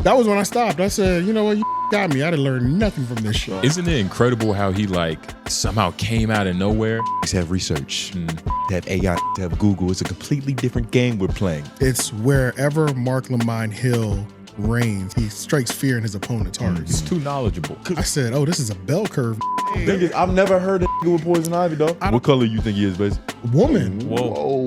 That was when I stopped. I said, you know what, you got me. I didn't learn nothing from this shit. Isn't it incredible how he like somehow came out of nowhere? To have research, to have AI, to have Google. It's a completely different game we're playing. It's wherever Marc Lamont reigns, he strikes fear in his opponent's hearts. He's too knowledgeable. I said, oh, this is a bell curve. Thing is, I've never heard a nigga with poison ivy, though. What color you think he is, basically? Woman. Whoa.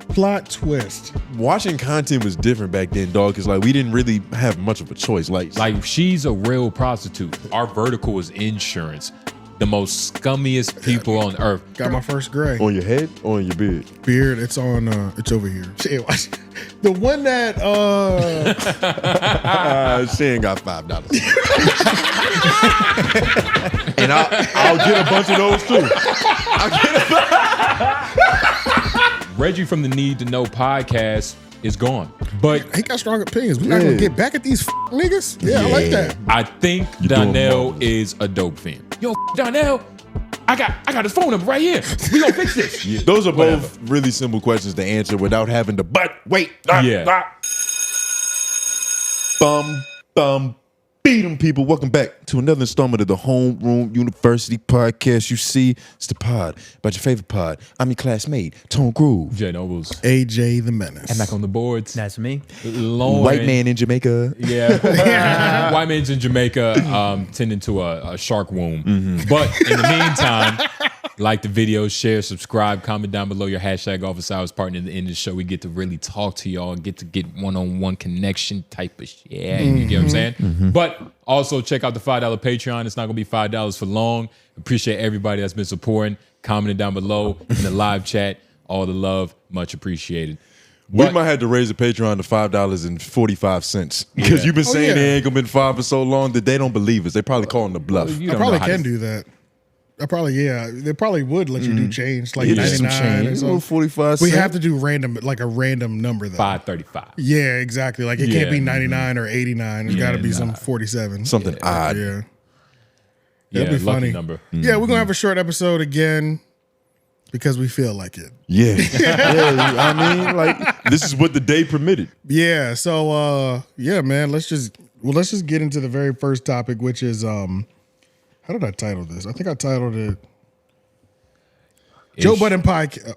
Plot twist. Watching content was different back then, dog, because like we didn't really have much of a choice. Like she's a real prostitute. Our vertical is insurance. The most scummiest people on earth. Got my first gray. On your head or on your beard? Beard, it's on, it's over here. Shit, watch. The one that, she ain't got $5. And I'll get a bunch of those too. Reggie from the Need to Know podcast is gone. But he got strong opinions. We're not gonna get back at these niggas. Yeah, I like that. I think Donnell is a dope fan. Yo, Donnell, I got his phone number right here. We gonna fix this. Yeah. Those are both really simple questions to answer without having to beat them, people. Welcome back to another installment of the Homeroom University podcast. You see, it's the pod about your favorite pod. I'm your classmate, Tone Groove. Jay Noblez. AJ the Menace. And back on the boards. That's me. Lauren. White man in Jamaica. Yeah. White man's in Jamaica tending to a shark wound. But in the meantime, like the video, share, subscribe, comment down below your hashtag office hours partner in the end of the show. We get to really talk to y'all, get to get one-on-one connection type of shit. You get what I'm saying? But also check out the $5 Patreon. It's not gonna be $5 for long. Appreciate everybody that's been supporting, commenting down below in the live chat. All the love, much appreciated. We might have to raise the Patreon to $5.45 because you've been saying they ain't gonna be $5 for so long that they don't believe us. They probably calling the bluff. I probably can do that. They probably would let you do change, like 99 or something. 45 We have to do random, like a random number though. 535. Yeah, exactly. Like it can't be 99 or 89. It's got to be some 47. Something odd. Yeah. Yeah, That'd be funny. Number. Yeah, we're gonna have a short episode again because we feel like it. Yeah. I mean, like this is what the day permitted. Yeah. So yeah, man. Let's just get into the very first topic, which is how did I title this? I think I titled it Joe Budden podcast.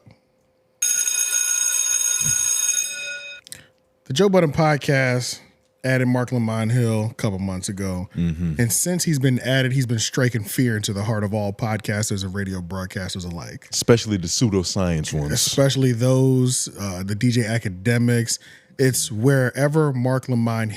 The Joe Budden podcast added Marc Lamont a couple months ago. And since he's been added, he's been striking fear into the heart of all podcasters and radio broadcasters alike. Especially the pseudoscience ones. Especially those, the DJ academics. It's wherever Marc Lamont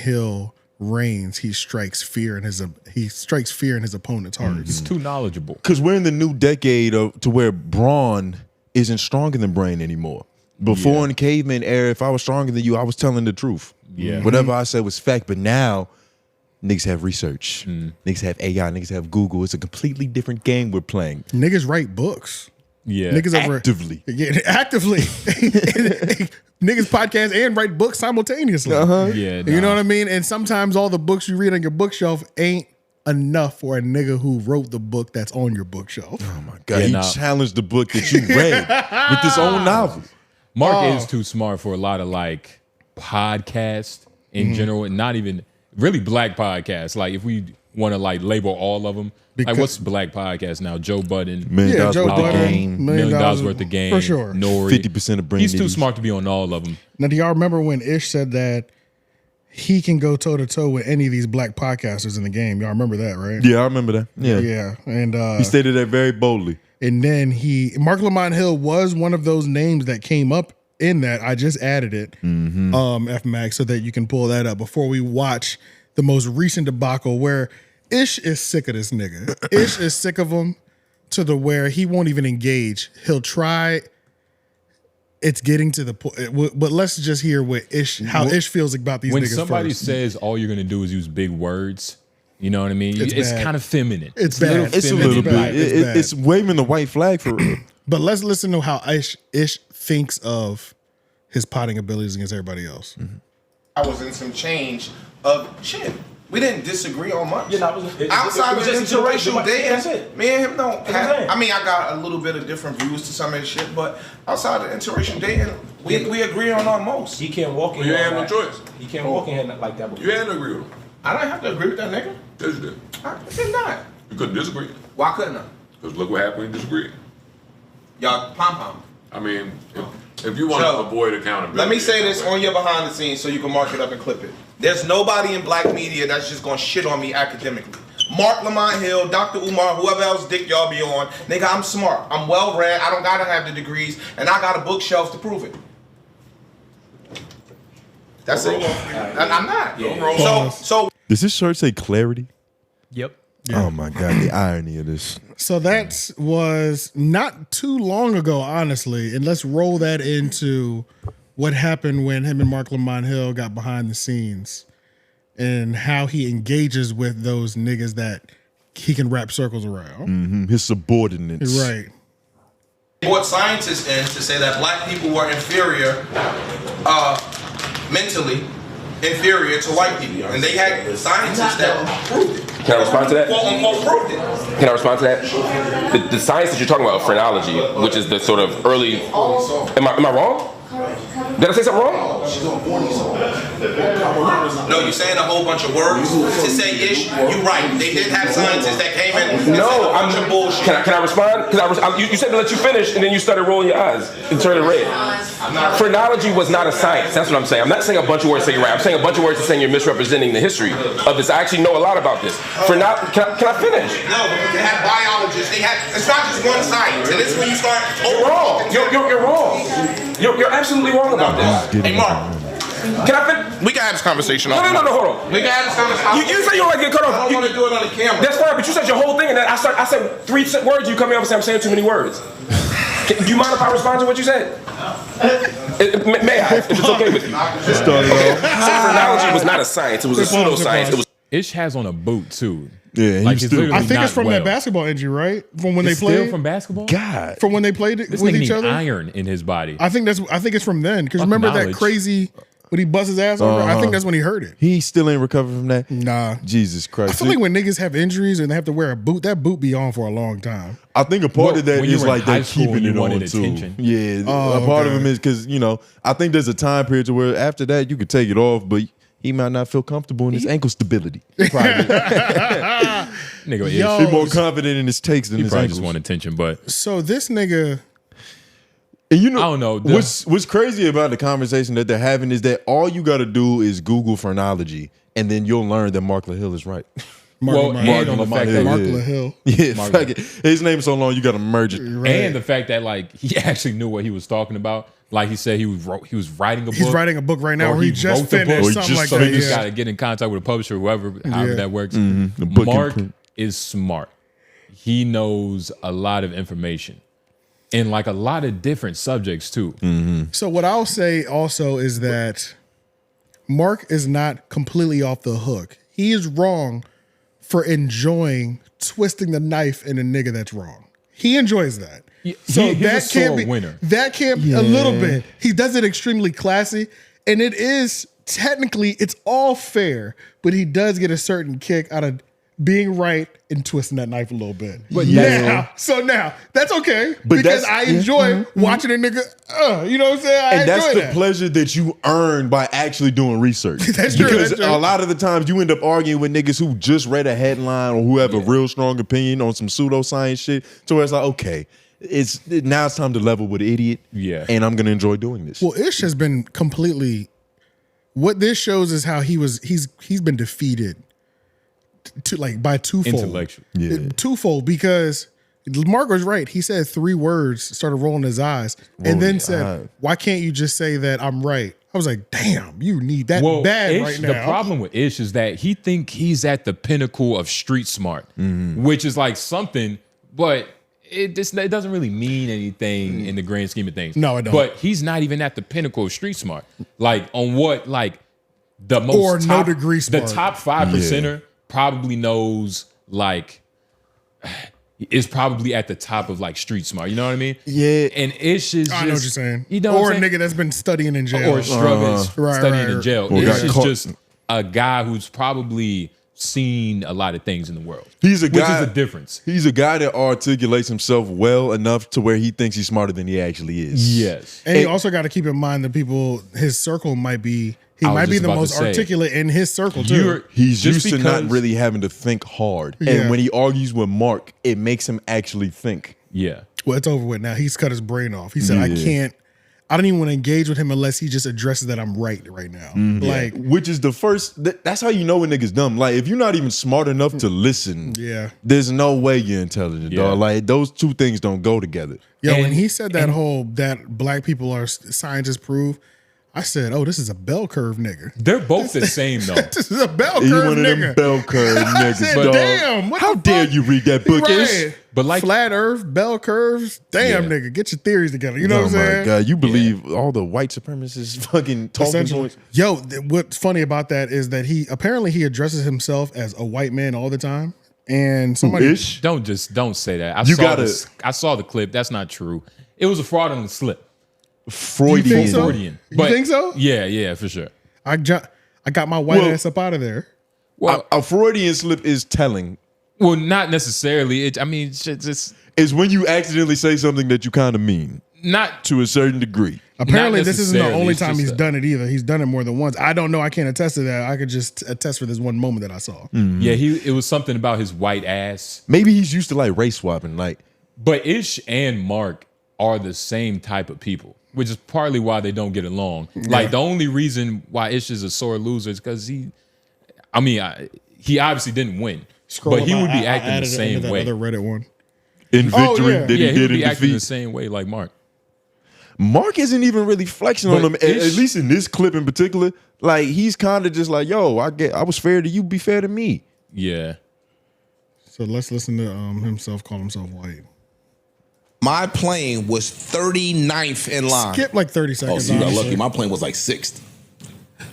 reigns, he strikes fear in his opponent's hearts. He's too knowledgeable. Because we're in the new decade to where brawn isn't stronger than brain anymore. Before in the caveman era, if I was stronger than you, I was telling the truth. Yeah. Whatever I said was fact. But now, niggas have research. Niggas have AI. Niggas have Google. It's a completely different game we're playing. Niggas write books. Yeah. Niggas actively. Actively. Niggas podcast and write books simultaneously. Yeah. You know what I mean? And sometimes all the books you read on your bookshelf ain't enough for a nigga who wrote the book that's on your bookshelf. Oh my God. He challenged the book that you read with his own novel. Mark is too smart for a lot of like podcasts in general, and not even really black podcasts. Like if we want to like label all of them, like what's black podcast now? Joe Budden, $1 million worth of game, $1 million worth of game for sure. Nori, 50% of brain. He's too smart to be on all of them. Now, do y'all remember when Ish said that he can go toe to toe with any of these black podcasters in the game? Y'all remember that, right? Yeah, I remember that. Yeah. And he stated that very boldly. And then Marc Lamont was one of those names that came up in that. I just added it, F Max, so that you can pull that up before we watch the most recent debacle where Ish is sick of this nigga. Ish is sick of him to the where he won't even engage. He'll try. It's getting to the point, but let's just hear what how Ish feels about these niggas. When somebody first. says all you're gonna do is use big words, you know what I mean? It's kind of feminine. It's bad. It's a little bit. It's waving the white flag for real. But let's listen to how Ish thinks of his potting abilities against everybody else. I was in some change of shit. We didn't disagree on much. Yeah, outside of interracial dating, that's it. me and him don't have, it. I mean, I got a little bit of different views to some of this shit, but outside of interracial dating, We agree on most. He can't walk in You here. had no choice. He can't walk in here like that. You had to agree with him. I don't have to agree with that nigga. Yes, you did. I did not. You couldn't disagree. Why couldn't I? Because look what happened when you disagreed. Y'all pom-pom. I mean, if you want to avoid accountability. Let me say this on your behind the scenes so you can mark it up and clip it. There's nobody in black media that's just gonna shit on me academically. Marc Lamont Hill, Dr. Umar, whoever else dick y'all be on, nigga, I'm smart. I'm well read. I don't gotta have the degrees, and I got a bookshelf to prove it. That's it. I'm not. Yeah. So Does this shirt say clarity? Yep. Oh my God, the irony of this. So that was not too long ago, honestly. And let's roll that into what happened when him and Marc Lamont Hill got behind the scenes and how he engages with those niggas that he can wrap circles around. His subordinates. Right. brought scientists in to say that black people were inferior, mentally inferior to white people, and they had scientists that proved it. Can I respond to that? Quote unquote proved it. Can I respond to that? The science that you're talking about, phrenology, which is the sort of early. Am I wrong? Did I say something wrong? No, you're saying a whole bunch of words to say ish. You're right. They did have scientists that came in and said a bunch of bullshit. Can I respond? Because you said to let you finish, and then you started rolling your eyes and turning red. Phrenology was not a science. That's what I'm saying. I'm not saying a bunch of words to say you're right. I'm saying a bunch of words to saying you're misrepresenting the history of this. I actually know a lot about this. Can I finish? No, because they had biologists. It's not just one science. And this is when you start. You're wrong. You're wrong. You're absolutely wrong about this. Hey, Mark. Can I finish? We can have this conversation. No, hold on. We can have this conversation. You say you don't like to get cut off. I don't want to do it on the camera. That's fine, but you said your whole thing, and then I said 3 words. You come in and say I'm saying too many words. Do you mind if I respond to what you said? May I? If it's okay with you. Phrenology was not a science. It was a pseudoscience. It was. Ish has on a boot too. Yeah, like he's still. I think it's from that basketball injury, right? From when they played. Still from basketball. God. From when they played This with nigga each need other. iron in his body. I think it's from then. Because Fuck remember that knowledge. crazy when he bust his ass over? I think that's when he hurt it. He still ain't recovered from that. Nah. Jesus Christ. I feel like when niggas have injuries and they have to wear a boot, that boot be on for a long time. I think a part of that when you is were in like high that school keeping and you it on wanted too. attention. Yeah, Oh, a part of okay. him is because I think there's a time period to where after that you could take it off, but he might not feel comfortable in his ankle stability. Nigga, Yo. He's more confident in his takes than he his probably ankles. just want attention, but So this nigga, And you know, I don't know. What's crazy about the conversation that they're having is that all you got to do is Google phrenology, and then you'll learn that Marc Hill is right. well, Mark and on the fact that Mark yeah. LaHill. Yeah, Mark fuck it. His name's so long you got to merge it. and the fact that like he actually knew what he was talking about. Like he said, he was writing a book. He's writing a book right now, Or or he he just wrote the book. finished Or he something just like So that. he just Yeah. got to get in contact with a publisher, however that works. The book Mark imprint. is smart. He knows a lot of information and like a lot of different subjects too. So what I'll say also is that Mark is not completely off the hook. He is wrong for enjoying twisting the knife in a nigga that's wrong. He enjoys that. So he's that a sore can't be winner. That can't be a little bit. He does it extremely classy, and it is technically it's all fair, but he does get a certain kick out of being right and twisting that knife a little bit. But now that's okay But because that's- I enjoy watching a nigga. You know what I'm saying? And that's enjoy the pleasure that you earn by actually doing research. That's true, Because that's true. a lot of the times you end up arguing with niggas who just read a headline or who have a real strong opinion on some pseudoscience shit. So it's like, okay, now it's time to level with the idiot. Yeah. And I'm gonna enjoy doing this. Well, Ish has been completely. What this shows is how he's been defeated by twofold. Intellectual. Twofold because Mark was right. He said 3 words, started rolling his eyes, and then said, "Why can't you just say that I'm right?" I was like, "Damn, you need that bad Ish, right now." the problem with Ish is that he think he's at the pinnacle of street smart, which is like something, but it doesn't really mean anything in the grand scheme of things. No, it don't. But he's not even at the pinnacle of street smart. Like on what like the most Or no top, degree smart. The top 5%er probably knows like is probably at the top of like street smart. You know what I mean? Yeah. And Ish is I know what you're saying. You know or what a I'm saying? nigga that's been studying in jail. Or Strub is Right, studying right. in jail. Or Ish got is caught. just a guy who's probably seen a lot of things in the world. He's a which guy, is a difference. He's a guy that articulates himself well enough to where he thinks he's smarter than he actually is. Yes. And you also got to keep in mind that his circle might be, he might be the most articulate in his circle too. He's used to not really having to think hard. Yeah. And when he argues with Mark, it makes him actually think. Yeah. Well, it's over with now. He's cut his brain off. He said, I don't even want to engage with him unless he just addresses that I'm right now. Like, which is the first, that's how you know a nigga's dumb. Like, if you're not even smart enough to listen, there's no way you're intelligent, dog. Like, those two things don't go together. Yo, when he said that black people are scientists prove, I said, oh, this is a bell curve nigga. They're both the same though. This is a bell curve He's one of nigga. them bell curve niggas, said, dog. damn, what how the dare fuck? you read that book, Right. Ish? But like flat earth, bell curves, damn nigga, get your theories together. You know what I'm saying? Oh my God, you believe all the white supremacists fucking talking points? Yo, what's funny about that is that he addresses himself as a white man all the time. And somebody Ish? Don't say that. I saw the clip. That's not true. It was a fraudulent slip. Freudian. You think so? Freudian. You think so? Yeah, for sure. I got my white ass up out of there. Well, a Freudian slip is telling. Well, not necessarily. It's when you accidentally say something that you kind of mean. Not to a certain degree. Apparently, this isn't the only time he's done it either. He's done it more than once. I don't know. I can't attest to that. I could just attest for this one moment that I saw. Mm-hmm. Yeah, it was something about his white ass. Maybe he's used to like race swapping. But Ish and Mark are the same type of people, which is partly why they don't get along. Yeah. Like the only reason why Ish is a sore loser is because he obviously didn't win, but he would be acting the same way. Other Reddit one. In victory that he did would be in acting defeat. the same way like Mark. Mark isn't even really flexing on him, at least in this clip in particular. Like he's kind of just like, yo, I was fair to you, be fair to me. Yeah. So let's listen to himself call himself white. My plane was 39th in line. Skip like 30 seconds. Oh, so you got lucky. My plane was like 6th.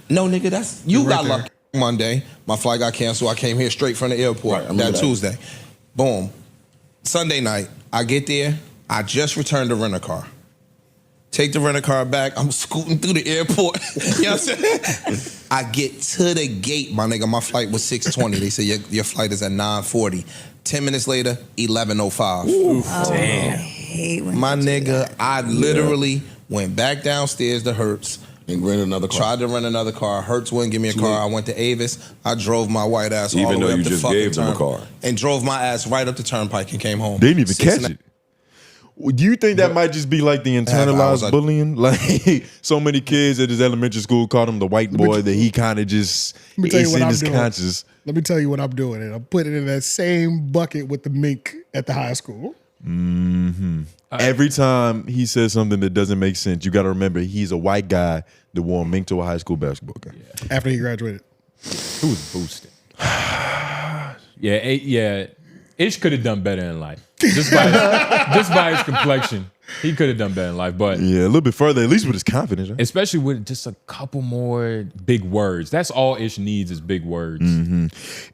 No, nigga, you got lucky. Monday, my flight got canceled. I came here straight from the airport that Tuesday. Boom. Sunday night, I get there. I just returned the rent-a-car. Take the rent-a-car back. I'm scooting through the airport. You know what I'm saying? I get to the gate, my nigga. My flight was 6:20. They say your flight is at 9:40. 10 minutes later, 11:05. Damn. My nigga, I literally went back downstairs to Hertz. And rented another car. Tried to rent another car. Hertz wouldn't give me a car. I went to Avis. I drove my white ass all the way up the fucking turnpike. And drove my ass right up the turnpike and came home. They didn't even catch it. Do you think that might just be like the internalized bullying? Like so many kids at his elementary school called him the white boy that he kind of just is in his conscience. Let me tell you what I'm doing. And I'm putting it in that same bucket with the mink at the high school. Mm-hmm. Every time he says something that doesn't make sense, you got to remember he's a white guy that wore a mink to a high school basketball game. Yeah. After he graduated. Who was boosting? Yeah. Ish could have done better in life. Just by his complexion. He could have done better in life, but yeah, a little bit further, at least with his confidence, right? Especially with just a couple more big words. That's all Ish needs is big words. Mm-hmm.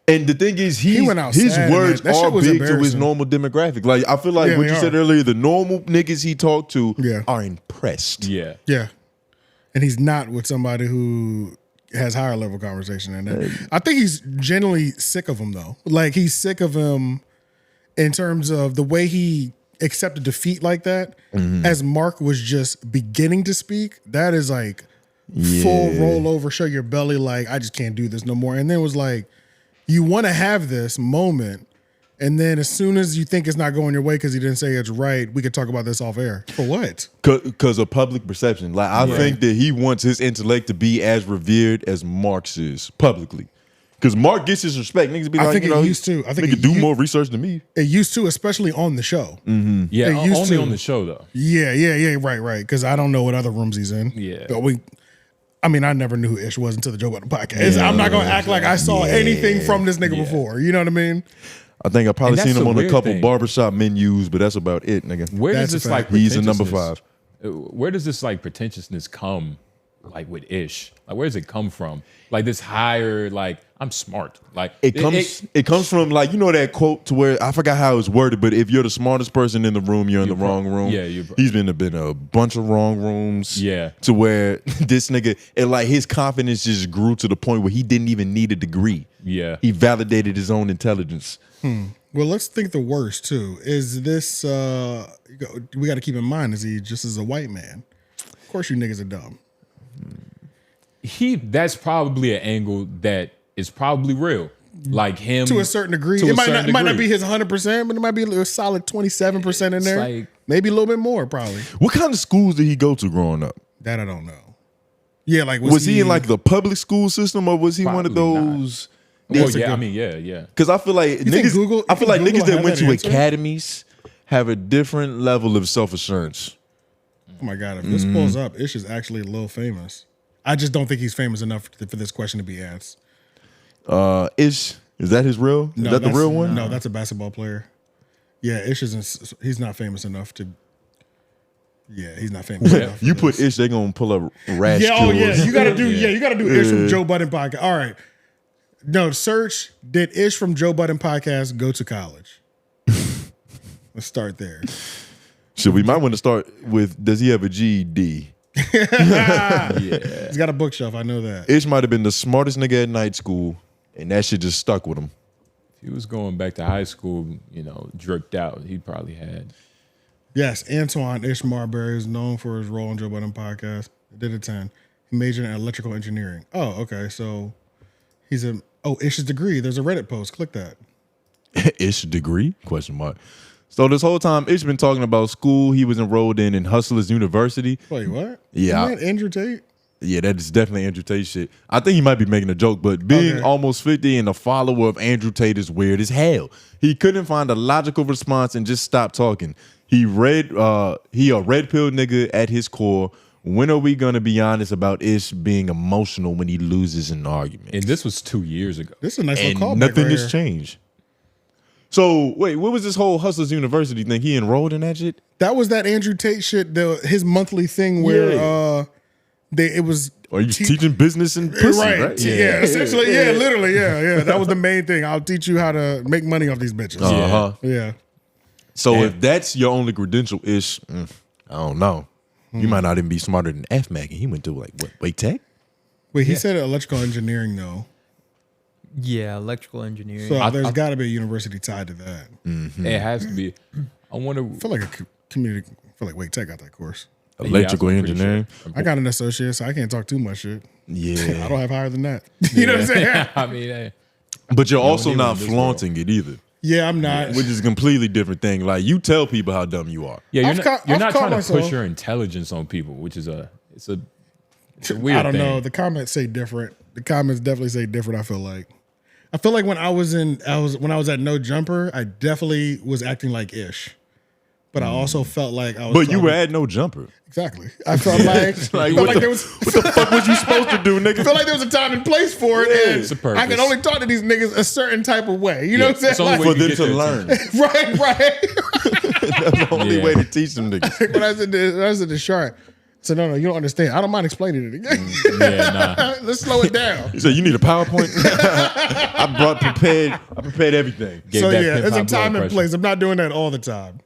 And the thing is, he went out his sad, words man. are big to his normal demographic. Like I feel like what you said earlier, the normal niggas he talked to are impressed. Yeah, and he's not with somebody who has higher level conversation than that. I think he's genuinely sick of him though. Like he's sick of him in terms of the way he accepted defeat like that. As Mark was just beginning to speak, that is like full roll over, show your belly, like I just can't do this no more. And then it was like, you want to have this moment, and then as soon as you think it's not going your way because he didn't say it's right, we could talk about this off air. For what? Because of public perception. Like I think that he wants his intellect to be as revered as Mark's is publicly. Because Mark gets his respect. Niggas be like, think it used to. I think nigga do more research than me. It used to, especially on the show. Mm-hmm. Yeah, only on the show though. Yeah, right. Because I don't know what other rooms he's in. Yeah. But I never knew who Ish was until the Joe Budden podcast. I'm not going to act like I saw anything from this nigga before. You know what I mean? I think I probably seen him on a couple barbershop menus, but that's about it, nigga. Where does this like he's a number 5. Where does this like pretentiousness come like with Ish? Like, where does it come from? Like this higher, like I'm smart. Like it comes from like, you know that quote to where I forgot how it's worded, but if you're the smartest person in the room, you're in the wrong room. Yeah, he's been a bunch of wrong rooms. Yeah, to where this nigga and like his confidence just grew to the point where he didn't even need a degree. Yeah, he validated his own intelligence. Well, let's think the worst too. Is this? We got to keep in mind, is he just as a white man? Of course, you niggas are dumb. That's probably an angle that is probably real. Like him to a certain degree. It might not be his 100%, but it might be a solid 27% in there. Like, maybe a little bit more, probably. What kind of schools did he go to growing up? That I don't know. Yeah, like was he in like the public school system, or was he one of those? Well, yeah, I mean, yeah. Because I feel like niggas, niggas that went to academies have a different level of self-assurance. Oh my God, if this pulls up, Ish is actually a little famous. I just don't think he's famous enough for this question to be asked. Ish, is that his real? No, is that the real one? No, that's a basketball player. Yeah, Ish isn't. He's not famous enough to. Yeah, he's not famous enough. You put Ish, they gonna pull up rash. Yeah, oh yeah, you gotta do. Yeah, you gotta do Ish from Joe Budden podcast. All right, no, search. Did Ish from Joe Budden podcast go to college? Let's start there. So we might want to start with, does he have a GED? Yeah. He's got a bookshelf, I know that. Ish might have been the smartest nigga at night school, and that shit just stuck with him. If he was going back to high school, dripped out, he probably had. Yes, Antoine Ish Marbury is known for his role in Joe Budden podcast. Did a 10. He majored in electrical engineering. Oh, okay. So he's Ish's degree. There's a Reddit post. Click that. Ish degree? ? So this whole time, Ish been talking about school he was enrolled in Hustlers University. Wait, what? Yeah. Isn't that Andrew Tate? Yeah, that is definitely Andrew Tate shit. I think he might be making a joke, but being almost 50 and a follower of Andrew Tate is weird as hell. He couldn't find a logical response and just stopped talking. He a red pill nigga at his core. When are we gonna be honest about Ish being emotional when he loses an argument? And this was 2 years ago. This is a nice little callback. Nothing right has here. changed. So wait, what was this whole Hustlers University thing? He enrolled in that shit? That was that Andrew Tate shit, his monthly thing where it was. Are you teaching business and pussy, right? Yeah, essentially, literally, yeah. That was the main thing. I'll teach you how to make money off these bitches. Yeah. So if that's your only credential, Ish, I don't know. You might not even be smarter than 𝐹𝐼𝐾, and he went to Wait Tech? Wait, he said electrical engineering though. Yeah, electrical engineering. So there's got to be a university tied to that. It has to be. I wonder. I feel like a community. I feel like Wait Tech got that course. Electrical engineering. Sure. I got an associate, so I can't talk too much shit. Yeah, I don't have higher than that. You know what I'm saying? I mean, but you're also not flaunting it either. Yeah, I'm not. Which is a completely different thing. Like, you tell people how dumb you are. Yeah, you're not trying to myself. push your intelligence on people, which is it's a weird I don't thing. know. The comments say different. The comments definitely say different. I feel like when I was at No Jumper, I definitely was acting like Ish. But I also felt like I was. But you were at No Jumper. Exactly. I felt like what the fuck was you supposed to do, nigga? I felt like there was a time and place for it, and it's a purpose. I can only talk to these niggas a certain type of way. You know what I'm saying? For them to learn. Right. That's the only way to teach them niggas. When I said the shark, I said, no, you don't understand. I don't mind explaining it again. Let's slow it down. You said you need a PowerPoint? I prepared everything. It's a time and place. I'm not doing that all the time.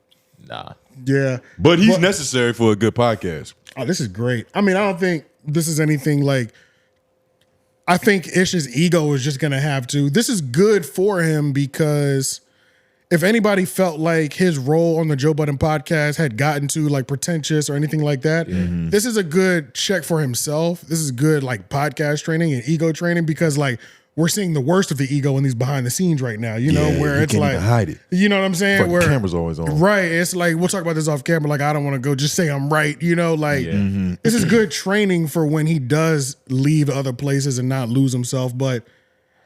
Nah. Yeah. But he's necessary for a good podcast. Oh, this is great. I mean, I don't think this is anything like. I think Ish's ego is just going to have to. This is good for him because if anybody felt like his role on the Joe Budden podcast had gotten too like pretentious or anything like that, this is a good check for himself. This is good like podcast training and ego training because like we're seeing the worst of the ego in these behind the sines right now, where it's like, hide it. You know what I'm saying? Where the camera's always on. Right. It's like, we'll talk about this off camera. Like, I don't want to go just say I'm right. This is good training for when he does leave other places and not lose himself. But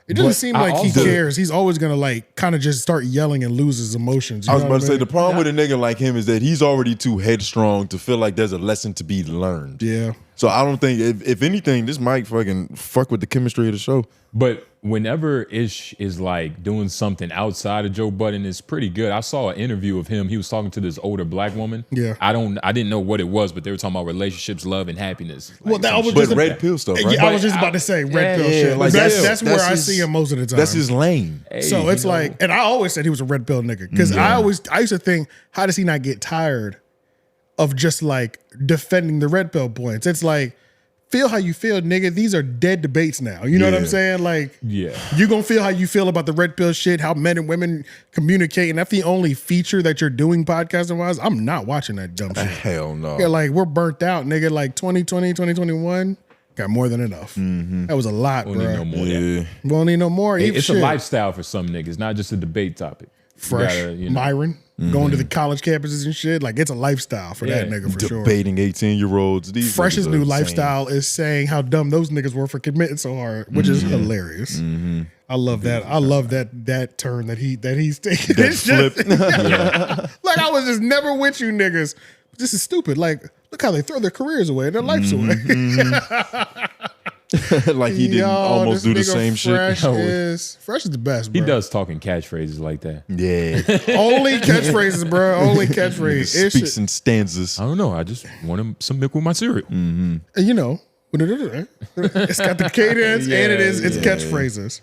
it doesn't seem like he cares. He's always going to like kind of just start yelling and lose his emotions. I was about to say, the problem with a nigga like him is that he's already too headstrong to feel like there's a lesson to be learned. Yeah. So I don't think, if anything, this might fucking fuck with the chemistry of the show. But whenever Ish is like doing something outside of Joe Budden, it's pretty good. I saw an interview of him. He was talking to this older black woman. Yeah. I didn't know what it was, but they were talking about relationships, love, and happiness. Like, Well, that was But just red pill stuff, right? Yeah, I was just about to say red pill shit. like That's where I his- see him most of the time. That's his lane. So it's like, and I always said he was a red pill nigga because I used to think, how does he not get tired of just like defending the red pill points? It's like, feel how you feel, nigga. These are dead debates now. You know what I'm saying? Like, you gonna feel how you feel about the red pill shit, how men and women communicate, and that's the only feature that you're doing podcasting wise. I'm not watching that dumb shit. Hell no. Yeah, like we're burnt out, nigga. Like 2020, 2021, got more than enough. That was a lot, we bro. don't need no more. of that. We don't need no more. It's a lifestyle for some niggas, not just a debate topic. Fresh, You gotta, you know. Myron, going to the college campuses and shit. Like it's a lifestyle for that nigga for sure. Debating 18-year-olds. Fresh's new lifestyle is saying how dumb those niggas were for committing so hard, which is hilarious. I love that. I love that turn that he's taking. It's just, like I was just never with you niggas. This is stupid. Like look how they throw their careers away, their lives away. Like he didn't almost do the same Fresh shit. Fresh is the best, bro. He does talking catchphrases like that. Yeah. Only catchphrases, bro. Only catchphrases. Speaks in stanzas. I don't know. I just want him some milk with my cereal. And you know, it's got the cadence and it's catchphrases.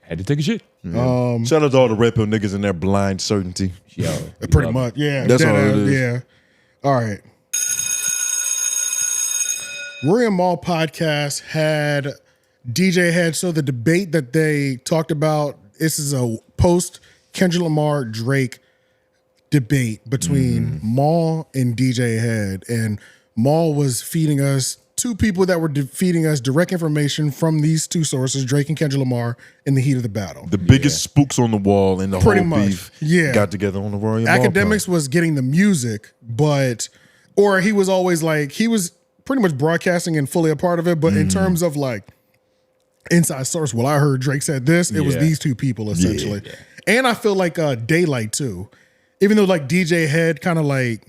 Had to take a shit. Shout out to all the red pill niggas and their blind certainty. Yo, Pretty much, yeah. That's all it is. Yeah. All right. Rory and Mal podcast had DJ Head. So the debate that they talked about, this is a post Kendrick Lamar Drake debate between Mal and DJ Head. And Mal was feeding us two people that were feeding us direct information from these two sources, Drake and Kendrick Lamar, in the heat of the battle. The biggest spooks on the wall in the Pretty whole much, beef yeah. got together on the Rory and Mal Academics was getting the music, or he was always like, he was pretty much broadcasting and fully a part of it. But in terms of like inside source, well, I heard Drake said this, it was these two people essentially. And I feel like Daylight too, even though like DJ Head kind of like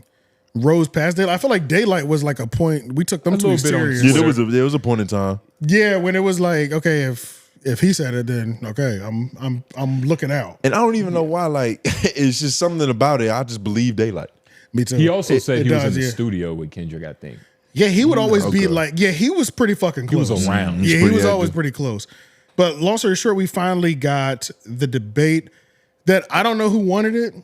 rose past Daylight. I feel like Daylight was like a point, we took them too serious. Yeah, there was a point in time. Yeah, when it was like, okay, if he said it, then okay, I'm looking out. And I don't even know why, like, it's just something about it. I just believe Daylight. Me too. He also said he was in the yeah. studio with Kendrick, I think. Yeah, he would always be like, yeah, he was pretty fucking close. He was around. Yeah, he pretty was always active. pretty close. But long story short, we finally got the debate that I don't know who wanted it.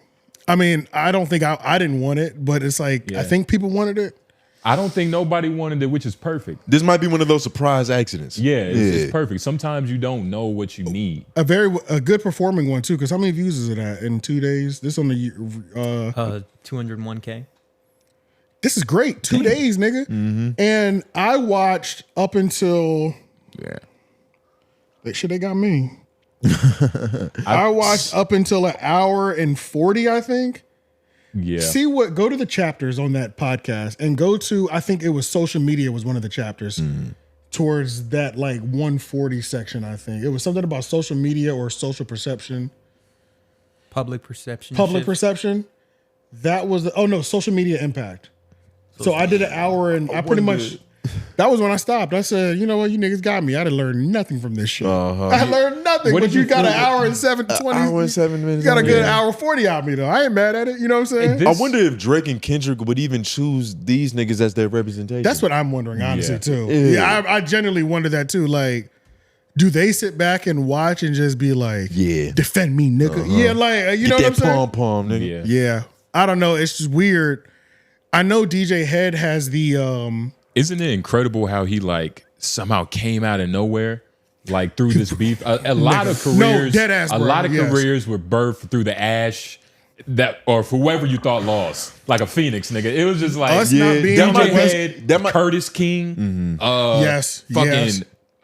I mean, I don't think I didn't want it, but it's like, I think people wanted it. I don't think nobody wanted it, which is perfect. This might be one of those surprise accidents. Yeah, it's perfect. Sometimes you don't know what you need. A good performing one too, because how many views is it at in 2 days? This on the 201K. This is great. 2 days, nigga. And I watched up until they got me. I watched up until an hour and 40, I think. Yeah. Go to the chapters on that podcast and go to, I think it was social media was one of the chapters towards that like 140 section, I think. It was something about social media or social perception. Public perception. Public shift. perception. That was, social media impact. So I did an hour and I pretty much, that was when I stopped. I said, you know what, you niggas got me. I didn't learn nothing from this shit. I learned nothing, What but did you you got an feel- hour and 7:20. Hour and 7 minutes. You got a good hour 40 out of me though. I ain't mad at it. You know what I'm saying? I wonder if Drake and Kendrick would even choose these niggas as their representation. That's what I'm wondering, honestly, too. Yeah. I genuinely wonder that too. Like, do they sit back and watch and just be like, defend me, nigga? Yeah, like, you know what I'm saying? Pom-pom, nigga. Yeah. I don't know. It's just weird. I know DJ Head has the Isn't it incredible how he like somehow came out of nowhere, like through this beef? A lot of careers, dead ass, a bro, lot of yes. careers were birthed through the ash that, or for whoever you thought lost, like a phoenix, nigga. It was just like Us not being on DJ the West- Head, Curtis King, yes, fucking yes.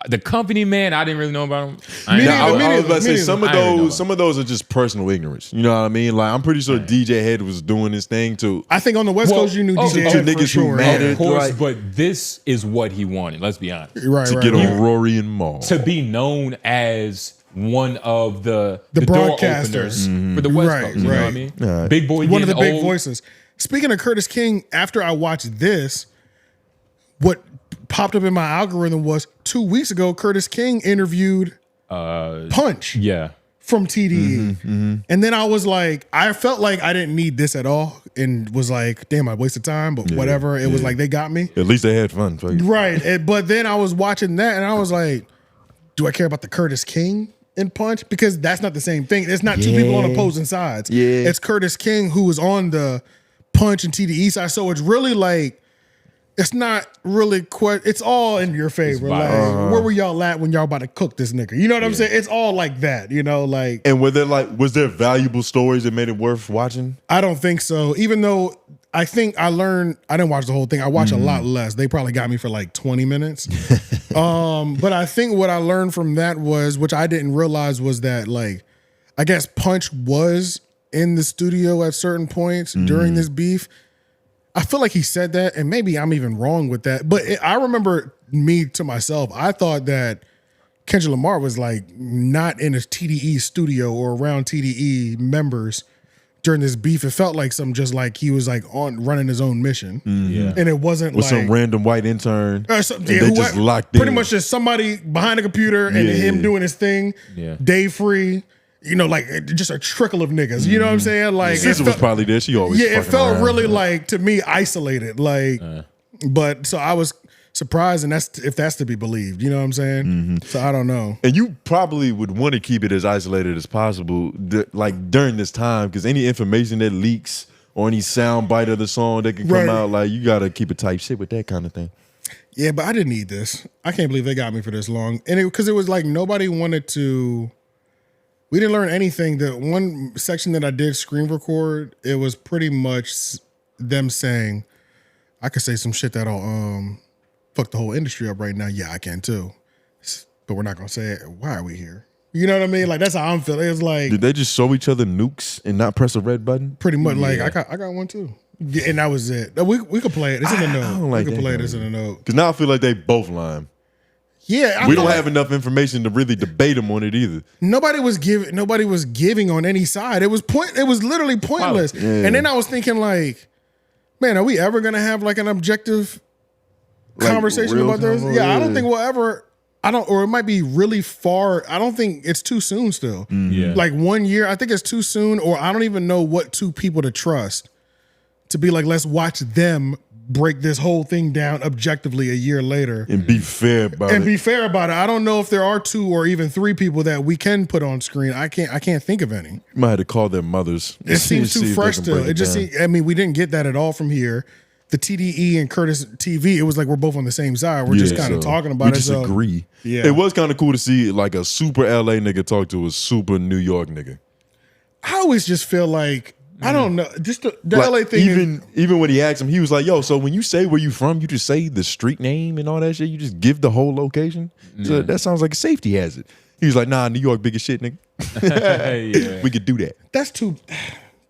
the company man. I didn't really know about him. Me neither. I was about to say Me some of those are just personal ignorance. You know what I mean? Like I'm pretty sure DJ Head was doing his thing too. I think on the West Coast you knew DJ to Head for niggas who sure. mattered. Of course, Right. but this is what he wanted. Let's be honest. Right, to right, get right. on Rory and Mal. To be known as one of the door broadcasters. openers for the West Right, Coast. You know what I right. mean? Right. Big boy, One of the getting big old. voices. Speaking of Curtis King, after I watched this, what popped up in my algorithm was 2 weeks ago, Curtis King interviewed Punch. Yeah. From TDE. And then I was like, I felt like I didn't need this at all and was like, damn, I wasted time, but whatever. It was like, they got me. At least they had fun. Right. But then I was watching that and I was like, do I care about the Curtis King in Punch? Because that's not the same thing. It's not two people on opposing sides. Yeah. It's Curtis King who was on the Punch and TDE side. So it's really like, it's not really quite, it's all in your favor. Like, where were y'all at when y'all about to cook this nigga? You know what I'm saying? It's all like that, you know, like. And were there was there valuable stories that made it worth watching? I don't think so. Even though I think I learned, I didn't watch the whole thing. I watch a lot less. They probably got me for like 20 minutes. But I think what I learned from that was, which I didn't realize was that like, I guess Punch was in the studio at certain points during this beef. I feel like he said that, and maybe I'm even wrong with that. But I remember me to myself, I thought that Kendrick Lamar was like not in his TDE studio or around TDE members during this beef. It felt like just like he was like on running his own mission. And it wasn't with like some random white intern. they just locked in. Pretty much just somebody behind a computer and him doing his thing. Day free. You know, like just a trickle of niggas. You know what I'm saying? Like Sizzle was probably there. She always it felt around, really like to me isolated. Like, but so I was surprised, and if that's to be believed. You know what I'm saying? So I don't know. And you probably would want to keep it as isolated as possible, like during this time, because any information that leaks or any sound bite of the song that can come out, like you gotta keep it tight shit with that kind of thing. Yeah, but I didn't need this. I can't believe they got me for this long, and because it was like nobody wanted to. We didn't learn anything. The one section that I did screen record, it was pretty much them saying, I could say some shit that'll fuck the whole industry up right now. Yeah, I can too. But we're not gonna say it. Why are we here? You know what I mean? Like that's how I'm feeling. It's like, did they just show each other nukes and not press a red button? Pretty much. Like I got one too. Yeah, and that was it. We could play it. It's in the note. I don't like we could that play kind this in the note. Because now I feel like they both lying. Yeah, we don't have enough information to really debate them on it either. Nobody was giving on any side. It was literally pointless. And then I was thinking like, man, are we ever gonna have like an objective conversation about this? Yeah, I don't think we'll ever. Or it might be really far. I don't think it's too soon still. Like 1 year, I think it's too soon, or I don't even know what two people to trust to be like, let's watch them break this whole thing down objectively a year later and be fair about it. I don't know if there are 2 or even 3 people that we can put on screen. I can't think of any. You might have to call their mothers. It seems too fresh still. It just seems, I mean, we didn't get that at all from here. The TDE and Curtis TV, it was like we're both on the same side. We're just kind of talking about it. We disagree. Yeah. It was kind of cool to see like a super LA nigga talk to a super New York nigga. I always just feel like, I don't know. Just the like, LA thing. Even when he asked him, he was like, yo, so when you say where you from, you just say the street name and all that shit? You just give the whole location? So that sounds like a safety hazard. He was like, nah, New York big as shit, nigga. We could do that.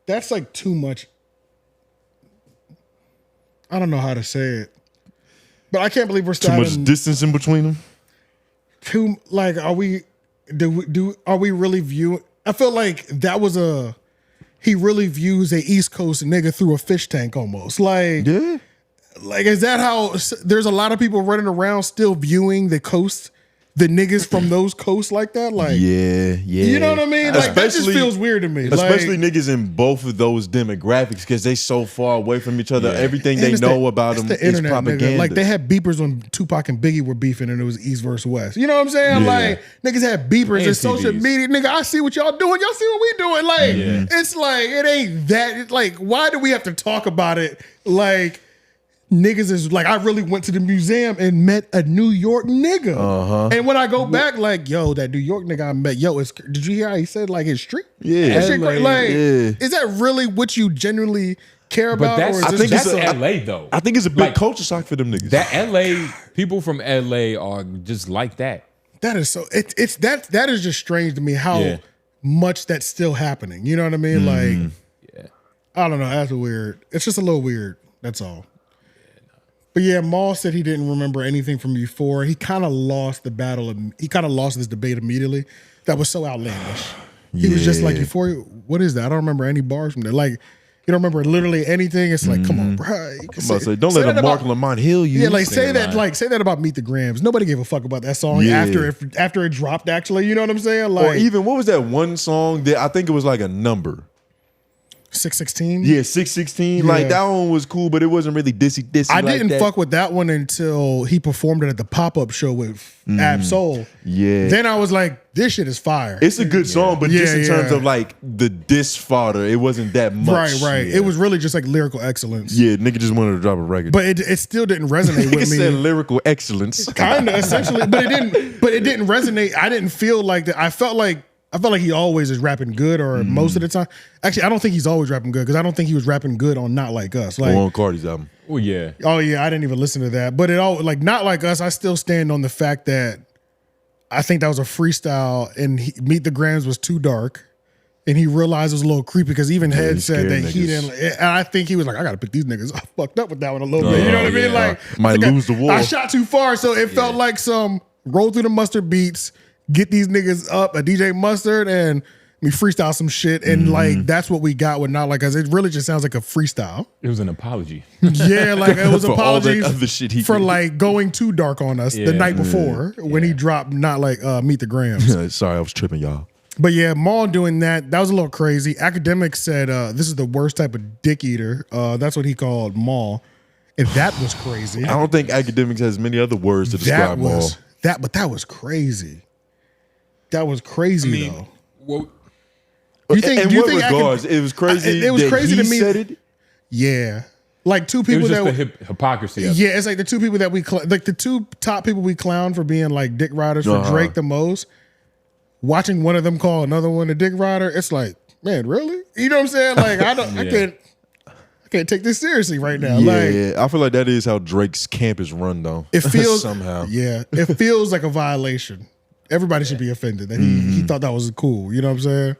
That's like too much. I don't know how to say it. But I can't believe we're starting. Too much distance in between them? Are we really viewing? I feel like that was he really views a East Coast nigga through a fish tank almost. Like, is that how there's a lot of people running around still viewing the coast, the niggas from those coasts like that? Like, yeah. You know what I mean? Like, that just feels weird to me. Especially niggas in both of those demographics because they so far away from each other. Everything they know about them is propaganda. Nigga. Like, they had beepers when Tupac and Biggie were beefing and it was East versus West. You know what I'm saying? Yeah. Like, niggas had beepers and social media. Nigga, I see what y'all doing. Y'all see what we doing. Like, it's like, it ain't that. It's like, why do we have to talk about it? Like, niggas is like, I really went to the museum and met a New York nigga. And when I go back, like, yo, that New York nigga I met, did you hear how he said like his street? Yeah. Is that really what you genuinely care about? I think that's LA though. I think it's a big culture shock for them niggas. That LA, people from LA are just like that. That is so, that is just strange to me how much that's still happening. You know what I mean? Like, I don't know. That's weird. It's just a little weird. That's all. But yeah, Maul said he didn't remember anything from before. He kind of lost the battle. He kind of lost this debate immediately. That was so outlandish. He was just like, Euphoria, what is that? I don't remember any bars from there. Like, You don't remember literally anything. It's like, come on, bro. I'm about to say, don't let a Marc Lamont Hill use. Yeah, like say that about Meet the Grams. Nobody gave a fuck about that song after it dropped. Actually, you know what I'm saying? Like, or even what was that one song that I think it was like a number. 616? Yeah, 616. Yeah. Like that one was cool, but it wasn't really dissy. I didn't fuck with that one until he performed it at the pop-up show with Ab-Soul. Yeah. Then I was like, this shit is fire. It's a good song, but just in terms of like the diss fodder, it wasn't that much. Right. Yeah. It was really just like lyrical excellence. Yeah, nigga just wanted to drop a record. But it still didn't resonate with me. Said lyrical excellence. Kind of, essentially. But it didn't resonate. I didn't feel like that. I felt like he always is rapping good, or most of the time. Actually, I don't think he's always rapping good, because I don't think he was rapping good on Not Like Us. Like on Cardi's album. Oh yeah. Oh yeah, I didn't even listen to that. But it all like Not Like Us, I still stand on the fact that I think that was a freestyle, and Meet the Grams was too dark, and he realized it was a little creepy, because even Head said that he didn't. And I think he was like, I gotta pick these niggas. I fucked up with that one a little bit. You know what I mean? Like might lose the war. I shot too far, so it felt like some roll through the mustard beats, get these niggas up, a DJ Mustard, and we freestyle some shit, and like that's what we got with Not Like Us. It really just sounds like a freestyle. It was an apology. Yeah, like it was For all that apologies other shit he for did. like going too dark on us the night before when he dropped Not Like Meet the Grams. Sorry, I was tripping, y'all. But yeah, Maul doing that was a little crazy. Academics said this is the worst type of dick eater. That's what he called Maul, and that was crazy. I don't think Academics has many other words to describe Maul. But that was crazy. That was crazy though. Well, You think, in do you what think regards? It was crazy. It was that crazy he to me. Said it? Yeah, like two it people was just that the hypocrisy of it. yeah, it's like the two people that like the two top people we clown for being like dick riders for Drake the most. Watching one of them call another one a dick rider, it's like, man, really? You know what I'm saying? Like I can't take this seriously right now. Yeah, I feel like that is how Drake's camp is run, though. It feels somehow. Yeah, it feels like a violation. Everybody should be offended that he thought that was cool. You know what I'm saying?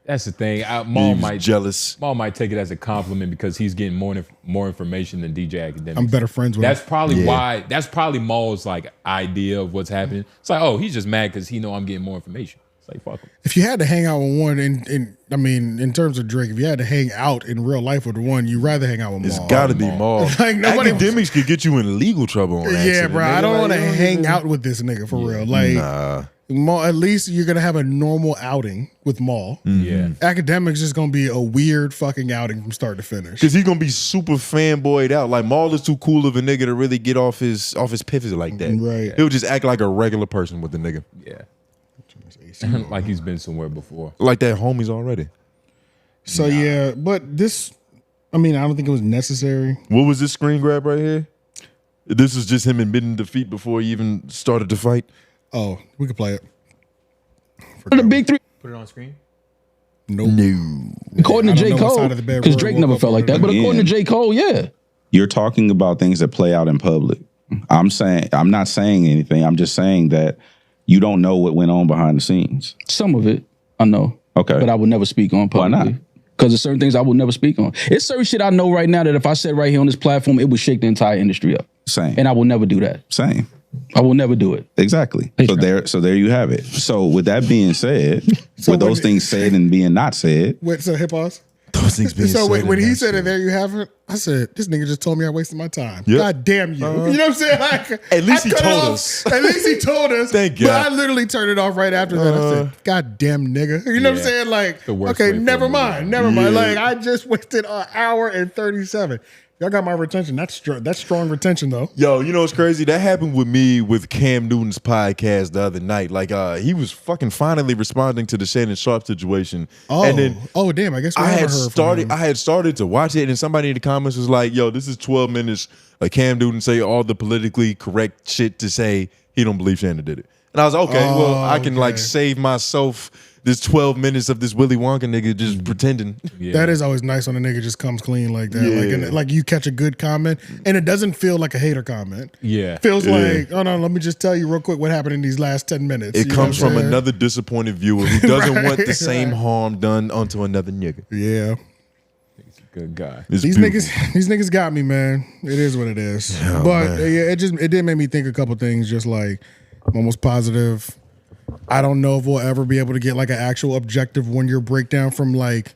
That's the thing. He Maul was might jealous. Maul might take it as a compliment because he's getting more information than DJ Academics. I'm better friends with That's him. probably why. That's probably Maul's like idea of what's happening. It's like, oh, he's just mad because he know I'm getting more information. It's like, fuck him. If you had to hang out with one, in terms of Drake, if you had to hang out in real life with one, you'd rather hang out with Maul. It's got to be Maul. Like, nobody- Academics could get you in legal trouble on accident. Yeah, bro. nigga. I don't Like, want to you don't hang even- out with this nigga for real. Like, Nah. Maul, at least you're gonna have a normal outing with Maul. Yeah. Academics just gonna be a weird fucking outing from start to finish. Cause he's gonna be super fanboyed out. Like Maul is too cool of a nigga to really get off his piffs like that. Right. He'll just act like a regular person with the nigga. Yeah. Like he's been somewhere before. Like that homies already. So yeah, but this, I don't think it was necessary. What was this screen grab right here? This is just him admitting defeat before he even started to fight. Oh, we could play it. The big three. Put it on screen. Nope. No. According to I don't J. know what Cole, side of the bed because Rory Drake woke never up felt on. like that. But according to J. Cole, yeah. You're talking about things that play out in public. I'm not saying anything. I'm just saying that you don't know what went on behind the scenes. Some of it, I know. Okay. But I would never speak on Why publicly. not? Because there's certain things I would never speak on. It's certain shit I know right now that if I said right here on this platform, it would shake the entire industry up. Same. And I will never do that. Same. I will never do it. Exactly. Hey, So there you have it. So with that being said, with those things said and being not said, Wait, so hip pause. Those things being So said when and he not said it, said. there you have it. I said, this nigga just told me I wasted my time. Yep. God damn you. You know what I'm saying? Like, At least I he cut it told off. us. At least he told us. Thank But God. I literally turned it off right after that. I said, God damn nigga. You know what I'm saying? Like, The worst okay, way for never him to mind. do Never mind. Yeah. Like, I just wasted an hour and 37. Y'all got my retention. That's strong retention though. Yo, you know what's crazy? That happened with me with Cam Newton's podcast the other night. Like, he was fucking finally responding to the Shannon Sharp situation. Oh, and then damn. I guess we I never had heard from started. him. I had started to watch it, and somebody in the comments was like, "Yo, this is 12 minutes of Cam Newton say all the politically correct shit to say he don't believe Shannon did it." And I was like, okay, well, I can like save myself this 12 minutes of this Willy Wonka nigga just pretending. Yeah. That is always nice when a nigga just comes clean like that. Yeah. Like, and, like you catch a good comment, and it doesn't feel like a hater comment. Yeah. Feels like, oh no, let me just tell you real quick what happened in these last 10 minutes. It You know comes what I'm from saying? another disappointed viewer who doesn't want the Right, same right. harm done onto another nigga. Yeah. He's a good guy. It's These beautiful. niggas got me, man. It is what it is. But yeah, it did make me think a couple things. Just like I'm almost positive. I don't know if we'll ever be able to get like an actual objective 1 year breakdown from like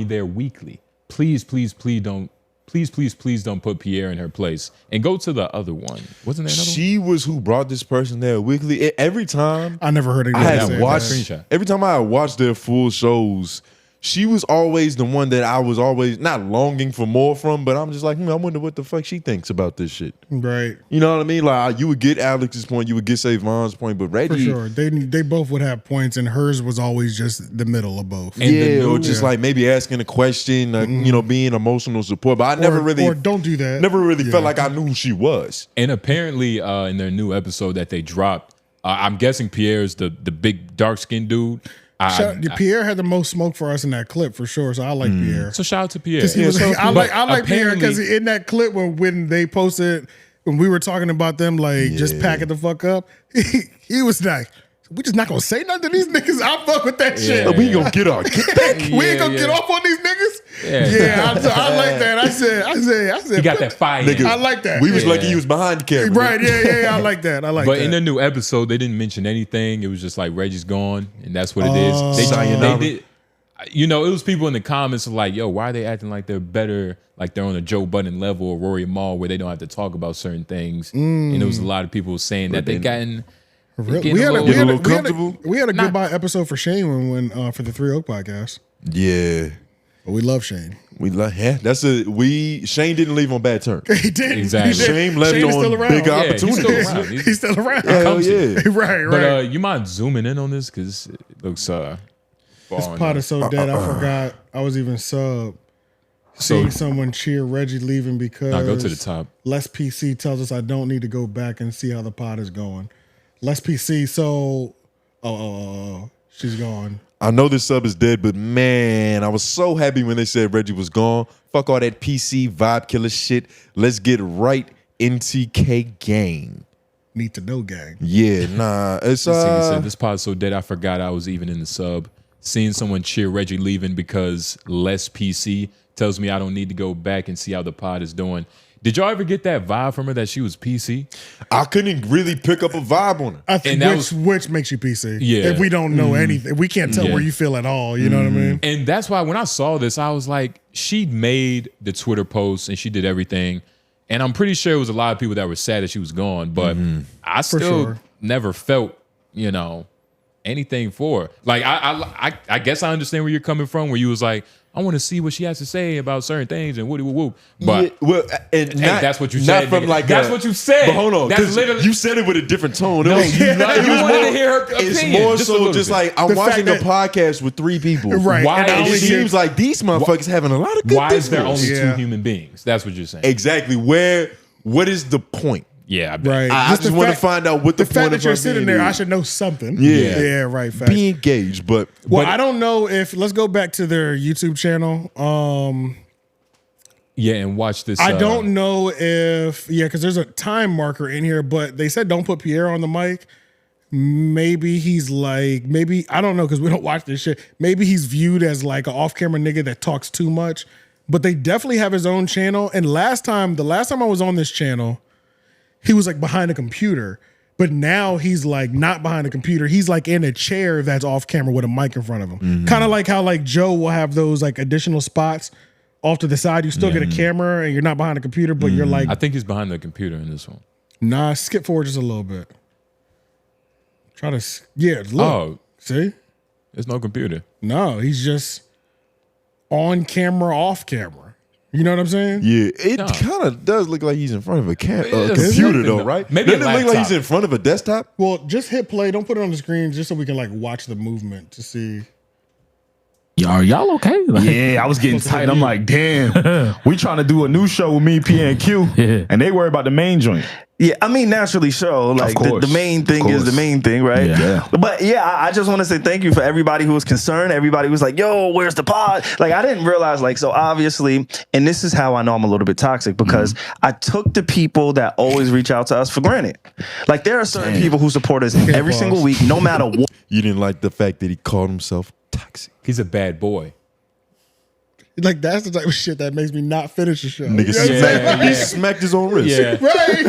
me there weekly. Please, please, please don't. Please don't put Pierre in her place. And go to the other one. Wasn't there another one? She was who brought this person there weekly. Every time I never heard I anybody had say that. watched. Every time I had watched their full shows, she was always the one that I was always not longing for more from, but I'm just like, I wonder what the fuck she thinks about this shit. Right. You know what I mean? Like, you would get Alex's point, you would get Savon's point, but Reggie, For sure. They both would have points, and hers was always just the middle of both. or just like maybe asking a question, being emotional support. But I never really, or don't do that. Never really felt like I knew who she was. And apparently, in their new episode that they dropped, I'm guessing Pierre's the big dark skinned dude. Pierre had the most smoke for us in that clip for sure, so I like Pierre. So shout out to Pierre. I like Pierre because in that clip when they posted when we were talking about them, like just packing the fuck up, he was like, we just not gonna say nothing to these niggas. I fuck with that shit. We ain't gonna get our get back. We ain't gonna get off on these niggas. I like that. I said. He got that fire. Nigga, I like that. We was lucky he was behind the camera. Right? Yeah. I like that. But in the new episode, they didn't mention anything. It was just like Reggie's gone, and that's what it is. They did. You know, it was people in the comments like, "Yo, why are they acting like they're better? Like they're on a Joe Budden level or Rory and Mal, where they don't have to talk about certain things." And there was a lot of people saying that they gotten. We had a goodbye episode for Shane when for the 3 Oak podcast. Yeah. But we love Shane. Shane didn't leave on bad terms. He did. Exactly. Shane left on bigger opportunities. He's still around. Hell yeah. Right. But you mind zooming in on this? Because it looks this pod is so dead, I forgot I was even sub. Seeing someone cheer Reggie leaving because go to the top. Less PC tells us I don't need to go back and see how the pod is going. Less PC, so she's gone. I know this sub is dead, but man, I was so happy when they said Reggie was gone. Fuck all that PC vibe killer shit. Let's get right into K gang. Need to know gang. Yeah, nah. It's He said this pod's so dead I forgot I was even in the sub. Seeing someone cheer Reggie leaving because less PC tells me I don't need to go back and see how the pod is doing. Did y'all ever get that vibe from her that she was PC? I couldn't really pick up a vibe on her. I think which makes you PC. Yeah. If we don't know anything, we can't tell where you feel at all. You know what I mean? And that's why when I saw this, I was like, she made the Twitter posts and she did everything. And I'm pretty sure it was a lot of people that were sad that she was gone. But I still never felt, anything for her. Like, I guess I understand where you're coming from, where you was like, I want to see what she has to say about certain things and woody woo woo. But that's what you said. That's what you said. But hold on, that's literally you said it with a different tone. No, you wanted to hear her opinion. It's more so just like I'm watching a podcast with 3 people. Right. Why and it seems like these motherfuckers having a lot of good Why is there only discourse. 2 human beings? That's what you're saying. Exactly. What is the point? Yeah, I bet. Right. I just want to find out what the point fact of that you're her sitting being there, I is. should know something. Yeah. Right. Fact. Be engaged, but I don't know if let's go back to their YouTube channel. Yeah, and watch this. I don't know if because there's a time marker in here, but they said don't put Pierre on the mic. Maybe he's like, I don't know because we don't watch this shit. Maybe he's viewed as like an off-camera nigga that talks too much. But they definitely have his own channel. And the last time I was on this channel, he was like behind a computer. But now he's like not behind a computer. He's like in a chair that's off camera with a mic in front of him. Kind of like how like Joe will have those like additional spots off to the side. You still get a camera and you're not behind a computer, but you're like. I think he's behind the computer in this one. Nah, skip forward just a little bit. Try to, look. Oh. See? There's no computer. No, he's just on camera, off camera. You know what I'm saying? yeah, it kind of does look like he's in front of a It's computer though, right? Maybe Doesn't a it look like laptop. he's in front of a desktop? Well, just hit play. Don't put it on the screen just so we can like watch the movement to see. Y'all okay? Like, yeah, I was getting tight. I'm like, damn, we trying to do a new show with me, P and Q, and they worry about the main joint. Yeah, I mean, naturally so. Like, the main thing is the main thing, right? Yeah. But yeah, I just want to say thank you for everybody who was concerned. Everybody was like, yo, where's the pod? Like, I didn't realize, like, so obviously, and this is how I know I'm a little bit toxic, because I took the people that always reach out to us for granted. Like, there are certain people who support us every single week, no matter what. You didn't like the fact that he called himself toxic. He's a bad boy. Like, that's the type of shit that makes me not finish the show. Nigga he smacked his own wrist. Yeah. Right.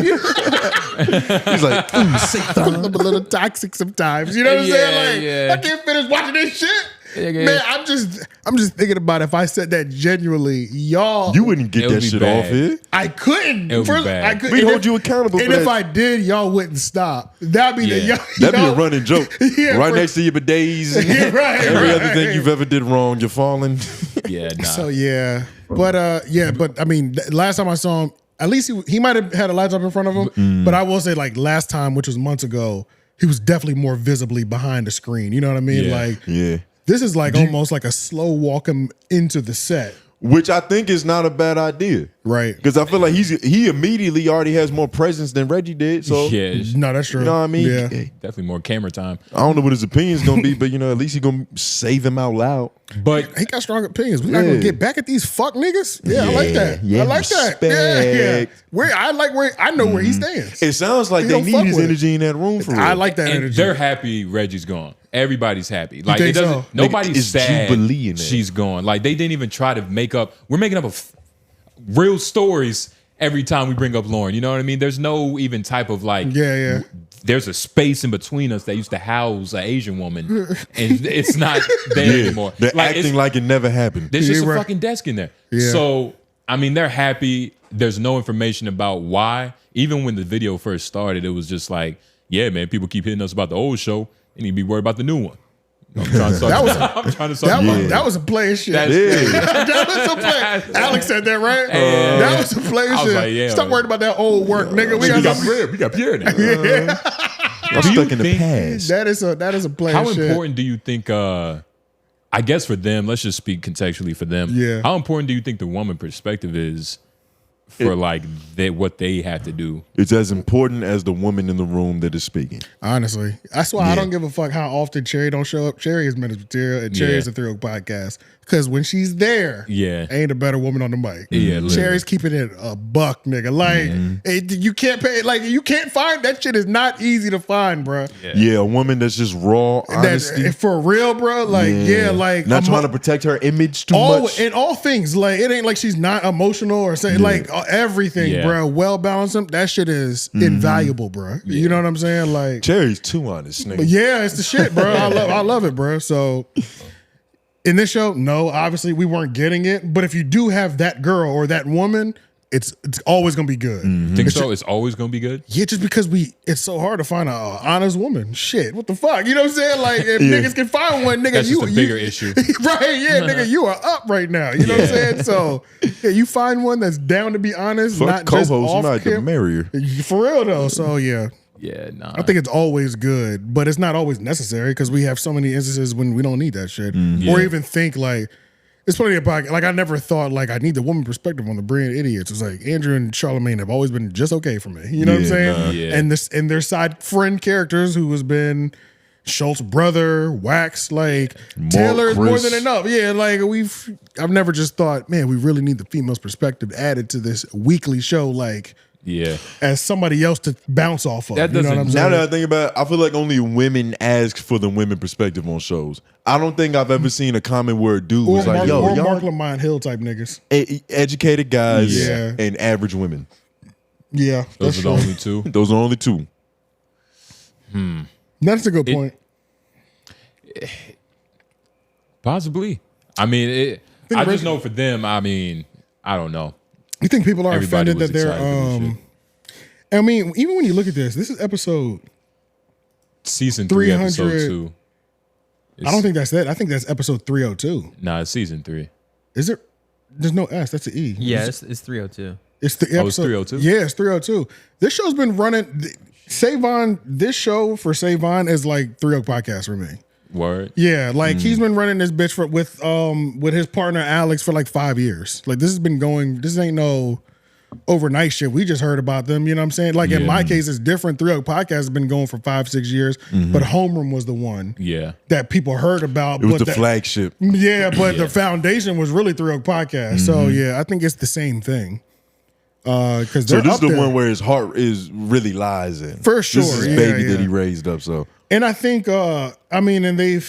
He's like, I'm a little toxic sometimes. You know what I'm saying? Like, I can't finish watching this shit. Man, I'm just thinking about if I said that genuinely, y'all. you wouldn't get that shit off here. I couldn't. It would be bad. I couldn't. We'd And hold you accountable And for if that. I did, y'all wouldn't stop. That'd be That'd be a running joke. Right next to your bidets and every other thing you've ever did wrong, you're falling. Yeah, nah. So but I mean, last time I saw him, at least he might have had a laptop in front of him. But I will say, like last time, which was months ago, he was definitely more visibly behind the screen. You know what I mean? Yeah. Like, Yeah. this is like almost like a slow walk him into the set. Which I think is not a bad idea. Right. Because I feel like he immediately already has more presence than Reggie did. So Yeah, No, that's true. you know what I mean? Yeah. definitely more camera time. I don't know what his opinion's gonna be, but you know, at least he's gonna say them out loud. But He got strong opinions. We're not gonna get back at these fuck niggas. Yeah, I like that. Yeah, I like that. Yeah. I know where he stands. It sounds like He they don't need fuck his with it. energy in that room for real. I like that and energy. they're happy Reggie's gone. Everybody's happy. Like think it doesn't. so? Nobody's It's sad. Jubilee in there. She's gone. Like they didn't even try to make up. We're making up real stories every time we bring up Lauren. You know what I mean? There's no even type of like. Yeah. There's a space in between us that used to house an Asian woman, and it's not there anymore. They're Like, acting like it never happened. there's just Yeah, a right. fucking desk in there. Yeah. So, I mean, they're happy. There's no information about why. Even when the video first started, it was just like, yeah, man, people keep hitting us about the old show. They need to be worried about the new one. I'm trying to start. I'm trying to start. That was a player shit. That's That was a play. Alex said that, right? That was a player I was shit. like, yeah. Stop worrying about that old work, nigga. We got Pierre now. I'm stuck in the past. That is a player How shit. important do you think, I guess for them, let's just speak contextually for them. Yeah. How important do you think the woman perspective is for what they have to do? It's as important as the woman in the room that is speaking. Honestly, that's why I don't give a fuck how often Cherry don't show up. Cherry is Menace Material, and Cherry is a 3 podcast. Because when she's there, ain't a better woman on the mic. Yeah, literally. Cherry's keeping it a buck, nigga. Like you can't pay. Like you can't find that shit. Is not easy to find, bro. Yeah, a woman that's just raw honesty. For real, bro. Like like not trying to protect her image too much. In all things, like it ain't like she's not emotional or saying like everything, bro. Well balanced. That shit is invaluable, bro. You know what I'm saying? Like Cherry's too honest, nigga. But yeah, it's the shit, bro. I love it, bro. So in this show, no, obviously we weren't getting it. But if you do have that girl or that woman, it's always gonna be good. Think so? It's always gonna be good? Yeah, just because it's so hard to find a honest woman. Shit, what the fuck? You know what I'm saying? Like if niggas can find one, nigga, That's just a bigger issue. Right, yeah, nigga, you are up right now. You know what I'm saying? So yeah, you find one that's down to be honest, Fuck not just co-host, you off might have to camera. marry her. For real though. So yeah. Yeah, nah. I think it's always good, but it's not always necessary because we have so many instances when we don't need that shit. Or even think like, it's plenty of podcasts. Like I never thought like I need the woman perspective on the brilliant idiots. It's like Andrew and Charlamagne have always been just okay for me. You know what I'm saying? And their side friend characters who has been Schultz's brother, Wax, like Taylor is more than enough. Yeah, like I've never just thought, man, we really need the female's perspective added to this weekly show. Like. Yeah, as somebody else to bounce off of. That you know what I'm saying? Now that I think about it, I feel like only women ask for the women perspective on shows. I don't think I've ever seen a comment where a dude was like, "Yo, or y'all Marc Lamont type niggas, educated guys and average women." Yeah, those are the only two. Those are only two. That's a good point. Possibly. I mean, I just know for them. I mean, I don't know. You think people are Everybody offended was that they're excited for this shit. I mean, even when you look at this is episode season 3, 300. episode 2. I don't think that's it. I think that's episode 302. Nah, it's season 3. Is it? There's no S. That's an E. Yeah, it's 302. It's the episode. It's 302? Yeah, it's 302. This show's been running. This show for Savon is like 3 podcast for me. Word. Yeah, like he's been running this bitch with his partner Alex for like 5 years. Like this has been going. This ain't no overnight shit. We just heard about them. You know what I'm saying? Like in my case, it's different. 3 podcast has been going for 5-6 years, but Homeroom was the one. Yeah, that people heard about. It was the flagship. Yeah, but the foundation was really 3 podcast. So yeah, I think it's the same thing. Because so this is the one where his heart really lies in. For sure, this is his baby that he raised up. So. And I think, I mean, and they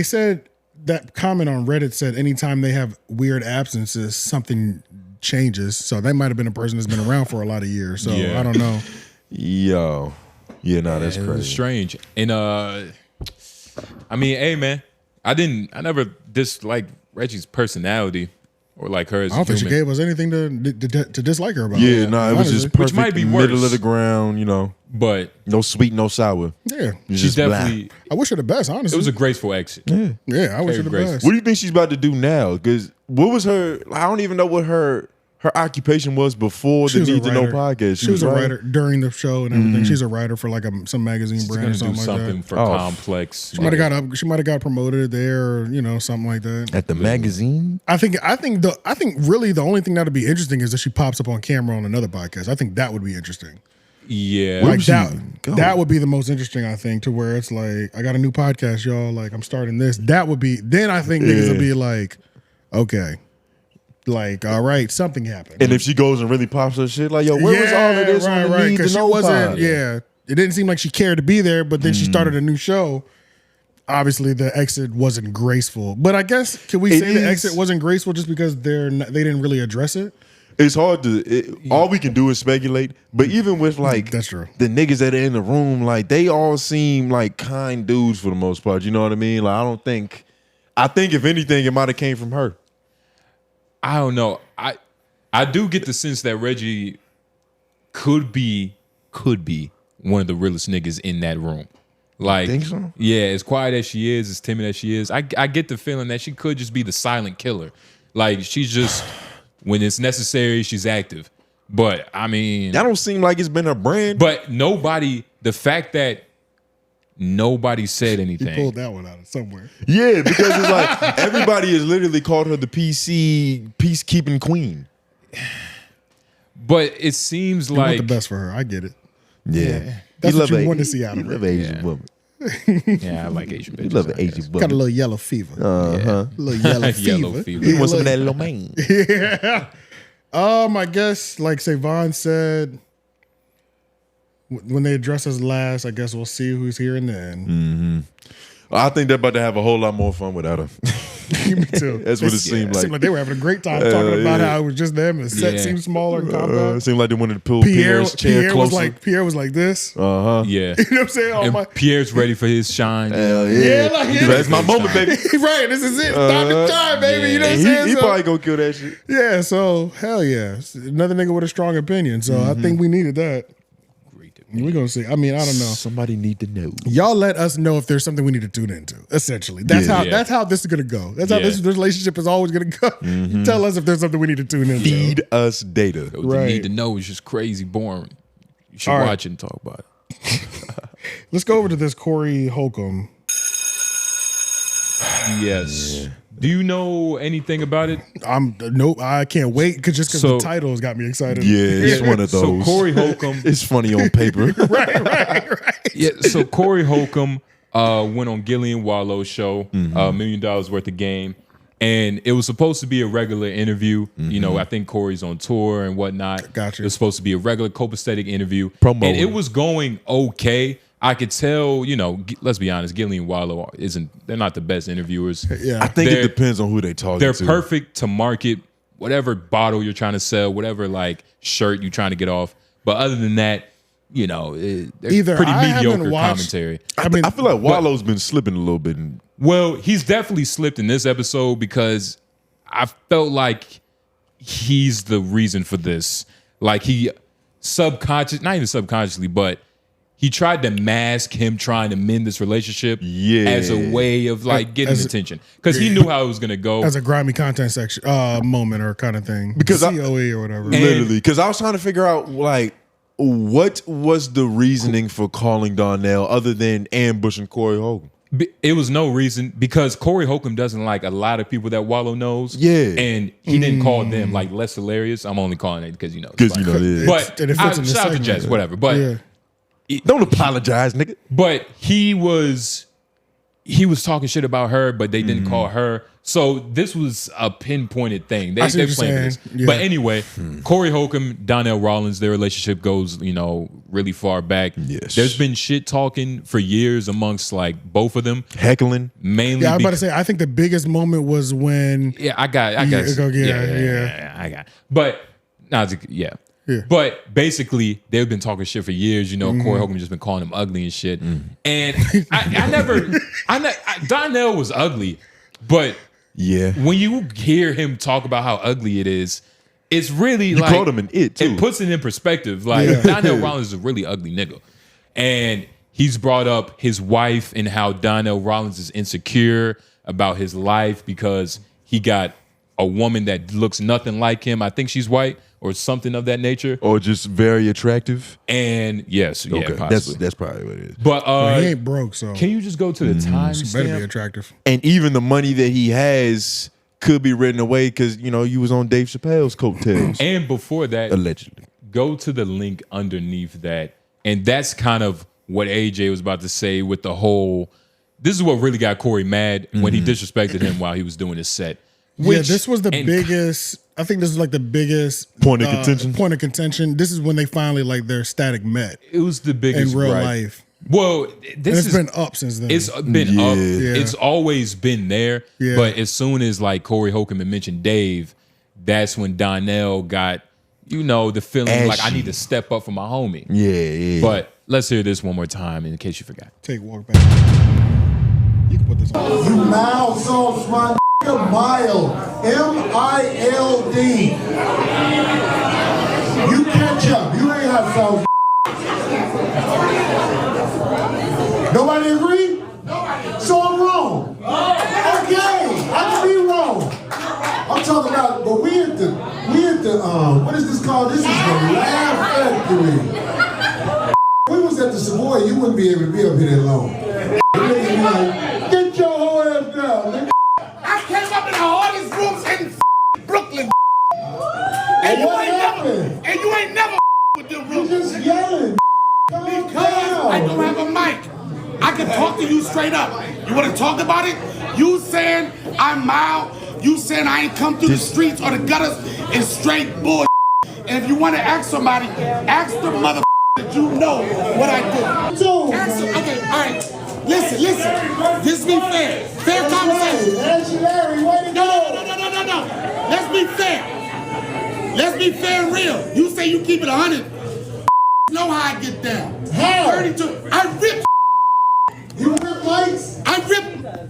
said that comment on Reddit said anytime they have weird absences, something changes. So that might have been a person that's been around for a lot of years. So I don't know. Yo. Yeah, no, that's crazy. It's strange. And I mean, hey man, I never disliked Reggie's personality or like her as I don't think she human. gave us anything to dislike her about. Yeah, no, it was just perfect, which might be middle worse. of the ground, you know. But no sweet, no sour. Yeah, she's definitely. I wish her the best. Honestly, It was a graceful exit. Yeah, I wish her the best. What do you think she's about to do now? Because what was her? I don't even know what her her occupation was before She the was a Need to Know writer. podcast. She was a writer during the show and everything. She's a writer for like some magazine She's brand or gonna do something like something that. for Complex. She might have got promoted there, or something like that. At the magazine. I think really the only thing that would be interesting is that she pops up on camera on another podcast. I think that would be interesting. Yeah, Like that would be the most interesting, I think, to where it's like, I got a new podcast, y'all. Like, I'm starting this. That would be, then I think niggas would be like, okay, like, all right, something happened. And if she goes and really pops her shit, like, yo, where was all of this on the Need to Know pod? Yeah, it didn't seem like she cared to be there, but then she started a new show. Obviously, the exit wasn't graceful. But I guess, can we say the exit wasn't graceful just because they didn't really address it? It's hard to. All we can do is speculate. But even with like that's true. The niggas that are in the room, like they all seem like kind dudes for the most part. You know what I mean? Like I think if anything, it might have came from her. I don't know. I do get the sense that Reggie could be one of the realest niggas in that room. Like, think so? Yeah, as quiet as she is, as timid as she is, I get the feeling that she could just be the silent killer. Like, she's just, when it's necessary, she's active. But I mean, that don't seem like it's been her brand. But the fact that nobody said anything. He pulled that one out of somewhere. Yeah, because it's like everybody has literally called her the peacekeeping queen. But it seems You like want the best for her. I get it. Yeah. That's what you want to see out of her. You love Asian woman. Yeah, I like Asian bitches. You love an Asian woman. Got a little yellow fever. Uh-huh. A little yellow fever. Yellow fever. You want some of that lo mein? Yeah. I guess, like Vaughn said, when they address us last, I guess we'll see who's here in the end. Mm-hmm. I think they're about to have a whole lot more fun without her. Me too. That's what it seemed like. It seemed like they were having a great time talking about how it was just them and the set seemed smaller and compact. It seemed like they wanted to pull Pierre's chair closer. Pierre was like this. Uh-huh. Yeah. You know what I'm saying? And Pierre's ready for his shine. Hell yeah. That's my moment, baby. Right. This is it. Time to shine, baby. You know what I'm saying? He probably gonna kill that shit. Yeah, so hell yeah. Another nigga with a strong opinion. So I think we needed that. We're gonna see. I mean, I don't know. Somebody need to know. Y'all let us know if there's something we need to tune into. Essentially, that's how this is gonna go. That's how this relationship is always gonna go. Tell us if there's something we need to tune into. Feed us data. What you need to know is just crazy boring. You should watch it and talk about it. Let's go over to this Corey Holcomb. Yes. Yeah. Do you know anything about it? Nope. I can't wait because the title has got me excited. Yeah, it's one of those. So Corey Holcomb, it's funny on paper. right. Yeah. So Corey Holcomb went on 𝙼𝙾𝚂𝚃's show, $1 million worth of game, and it was supposed to be a regular interview. You know, I think Corey's on tour and whatnot. Gotcha. It was supposed to be a regular copacetic interview, and it was going okay. I could tell, let's be honest, 𝙼𝙾𝚂𝚃 they're not the best interviewers. Yeah. I think it depends on who they talk to. They're perfect to market whatever bottle you're trying to sell, whatever like shirt you're trying to get off. But other than that, they're pretty mediocre commentary. I feel like Wallow's been slipping a little bit. Well, he's definitely slipped in this episode because I felt like he's the reason for this. Like he not even subconsciously, but he tried to mask him trying to mend this relationship as a way of like getting attention because he knew how it was going to go. As a grimy content section moment or kind of thing. Because COE or whatever. Literally. Because I was trying to figure out like what was the reasoning for calling Donnell other than ambushing Corey Holcomb? It was no reason because Corey Holcomb doesn't like a lot of people that Wallow knows. Yeah. And he didn't call them like less hilarious. I'm only calling it because But shout out to Jess, whatever. But don't apologize, nigga. But he was talking shit about her, but they didn't call her. So this was a pinpointed thing. They planned this. Yeah. But anyway, Corey Holcomb, Donnell Rawlings, their relationship goes, really far back. Yes. There's been shit talking for years amongst like both of them. Heckling. Mainly. Yeah, I was about to say, I think the biggest moment was when. Yeah, I got. But yeah. But basically, they've been talking shit for years. Corey Holcomb just been calling him ugly and shit. And Donnell was ugly, but when you hear him talk about how ugly it is, it's really you called him an it too. It puts it in perspective. Like Donnell Rawlings is a really ugly nigga, and he's brought up his wife and how Donnell Rawlings is insecure about his life because he got a woman that looks nothing like him. I think she's white or something of that nature. Or just very attractive. And yes, yeah, possibly. That's probably what it is. But he ain't broke, so can you just go to the time she better be attractive. And even the money that he has could be written away because, you know, you was on Dave Chappelle's coattails. And before that, allegedly. Go to the link underneath that. And that's kind of what AJ was about to say with the whole, this is what really got Corey mad when he disrespected him while he was doing his set. Yeah, this was the biggest. I think this is like the biggest point of contention. Point of contention. This is when they finally like their static met. It was the biggest in real life. Well, this has been up since then. It's been up. It's always been there. Yeah. But as soon as like Corey Holcomb had mentioned Dave, that's when Donnell got, you know, the feeling like I need to step up for my homie. Yeah. But let's hear this one more time in case you forgot. Take a walk back. You can put this on. You mouth sauce my mild. M-I-L-D. You ketchup. You ain't hot sauce. Nobody agree? So I'm wrong. Okay, I can be wrong. I'm talking about, but we at the what is this called? This is the Laugh Factory. We was at the Savoy, you wouldn't be able to be up here that long. Niggas be like, get your whole ass down, nigga. I came up in the hardest rooms in Brooklyn. And you ain't never with them rooms. You just yelling. Because I don't have a mic. I can talk to you straight up. You want to talk about it? You saying I'm mild. You saying I ain't come through the streets or the gutters is straight bull. And if you want to ask somebody, ask the mother that you know what I do. Ask them. Okay, all right. Listen. This be fair. Fair conversation. No. Let's be fair. Let's be fair and real. You say you keep it 100. Know how I get down. How? 32. I rip. You rip lights? I rip.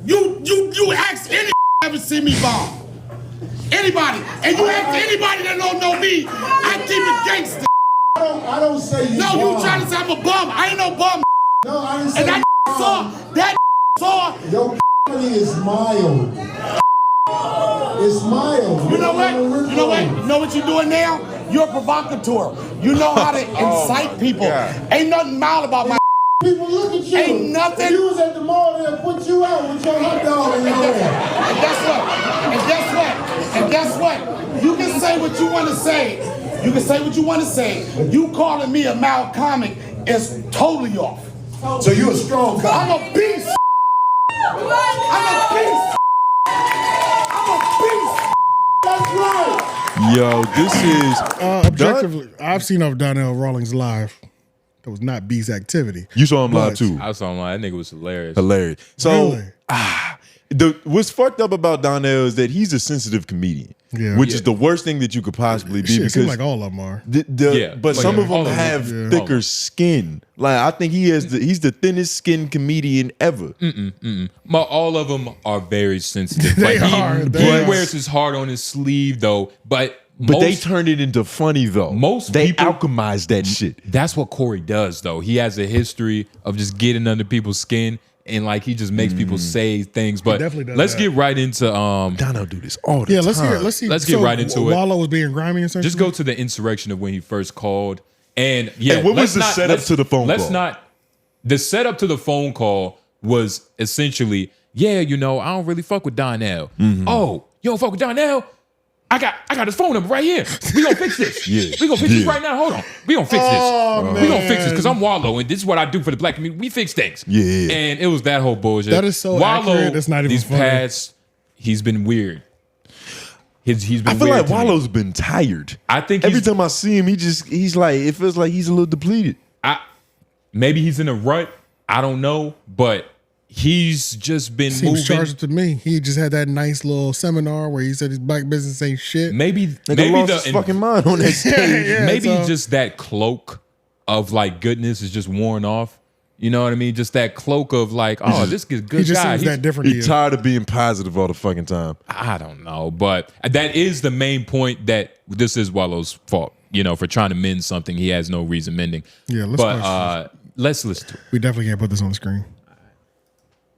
You ask any ever see me bomb. Anybody. And you ask anybody that don't know me, I keep it gangster. I don't say you. No, bomb. you trying to say I'm a bum. I ain't no bum. No, I didn't say and that saw. Your is mild. It's mild. You know what? You know what you're doing now? You're a provocateur. You know how to incite people. Ain't nothing mild about my. People look at you. Ain't nothing. You was at the mall there, put you out with your hot dog in your hand. And guess what? You can say what you want to say. You can say what you want to say. You calling me a mild comic is totally off. So you a strong comic. I'm a beast. That's right. Yo, this is objectively. I've seen of Donnell Rawlings live. That was not B's activity. You saw him live too. I saw him live. That nigga was hilarious. So Really? what's fucked up about Donnell is that he's a sensitive comedian, which is the worst thing that you could possibly be. Shit, because seems like all of them are. But some of them have thicker skin. Like I think he's the thinnest skinned comedian ever. All of them are very sensitive. They Like, are. He wears his heart on his sleeve though, but they turned it into funny though. They people alchemized that shit. That's what Corey does though. He has a history of just getting under people's skin. And like he just makes people say things, but let's get right into Donnell do this all the time. Let's see. Let's get right into it. Wallow was being grimy essentially. Just go to the insurrection of when he first called, and what was the setup to the phone call? The setup to the phone call was essentially, I don't really fuck with Donnell. Oh, you don't fuck with Donnell? I got his phone number right here. We gonna fix this. We gonna fix this right now. Hold on. We gonna fix this. We gonna fix this because I'm Wallow and this is what I do for the black community. We fix things. And it was that whole bullshit. That is so accurate. That's not even these funny. past, he's been weird. He's been. I feel weird like to me. Wallow's been tired. I think every time I see him, he's like, it feels like he's a little depleted. Maybe he's in a rut. I don't know, but he's just been moving. Seems charged to me. He just had that nice little seminar where he said his black business ain't shit. Maybe lost his fucking mind on that stage. Maybe just that cloak of like goodness is just worn off. You know what I mean? Just that cloak of like, this is good. He just guy. seems that different. He's tired of being positive all the fucking time. I don't know, but that is the main point. That this is Wallow's fault. For trying to mend something he has no reason mending. Yeah, let's listen to it. We definitely can't put this on the screen.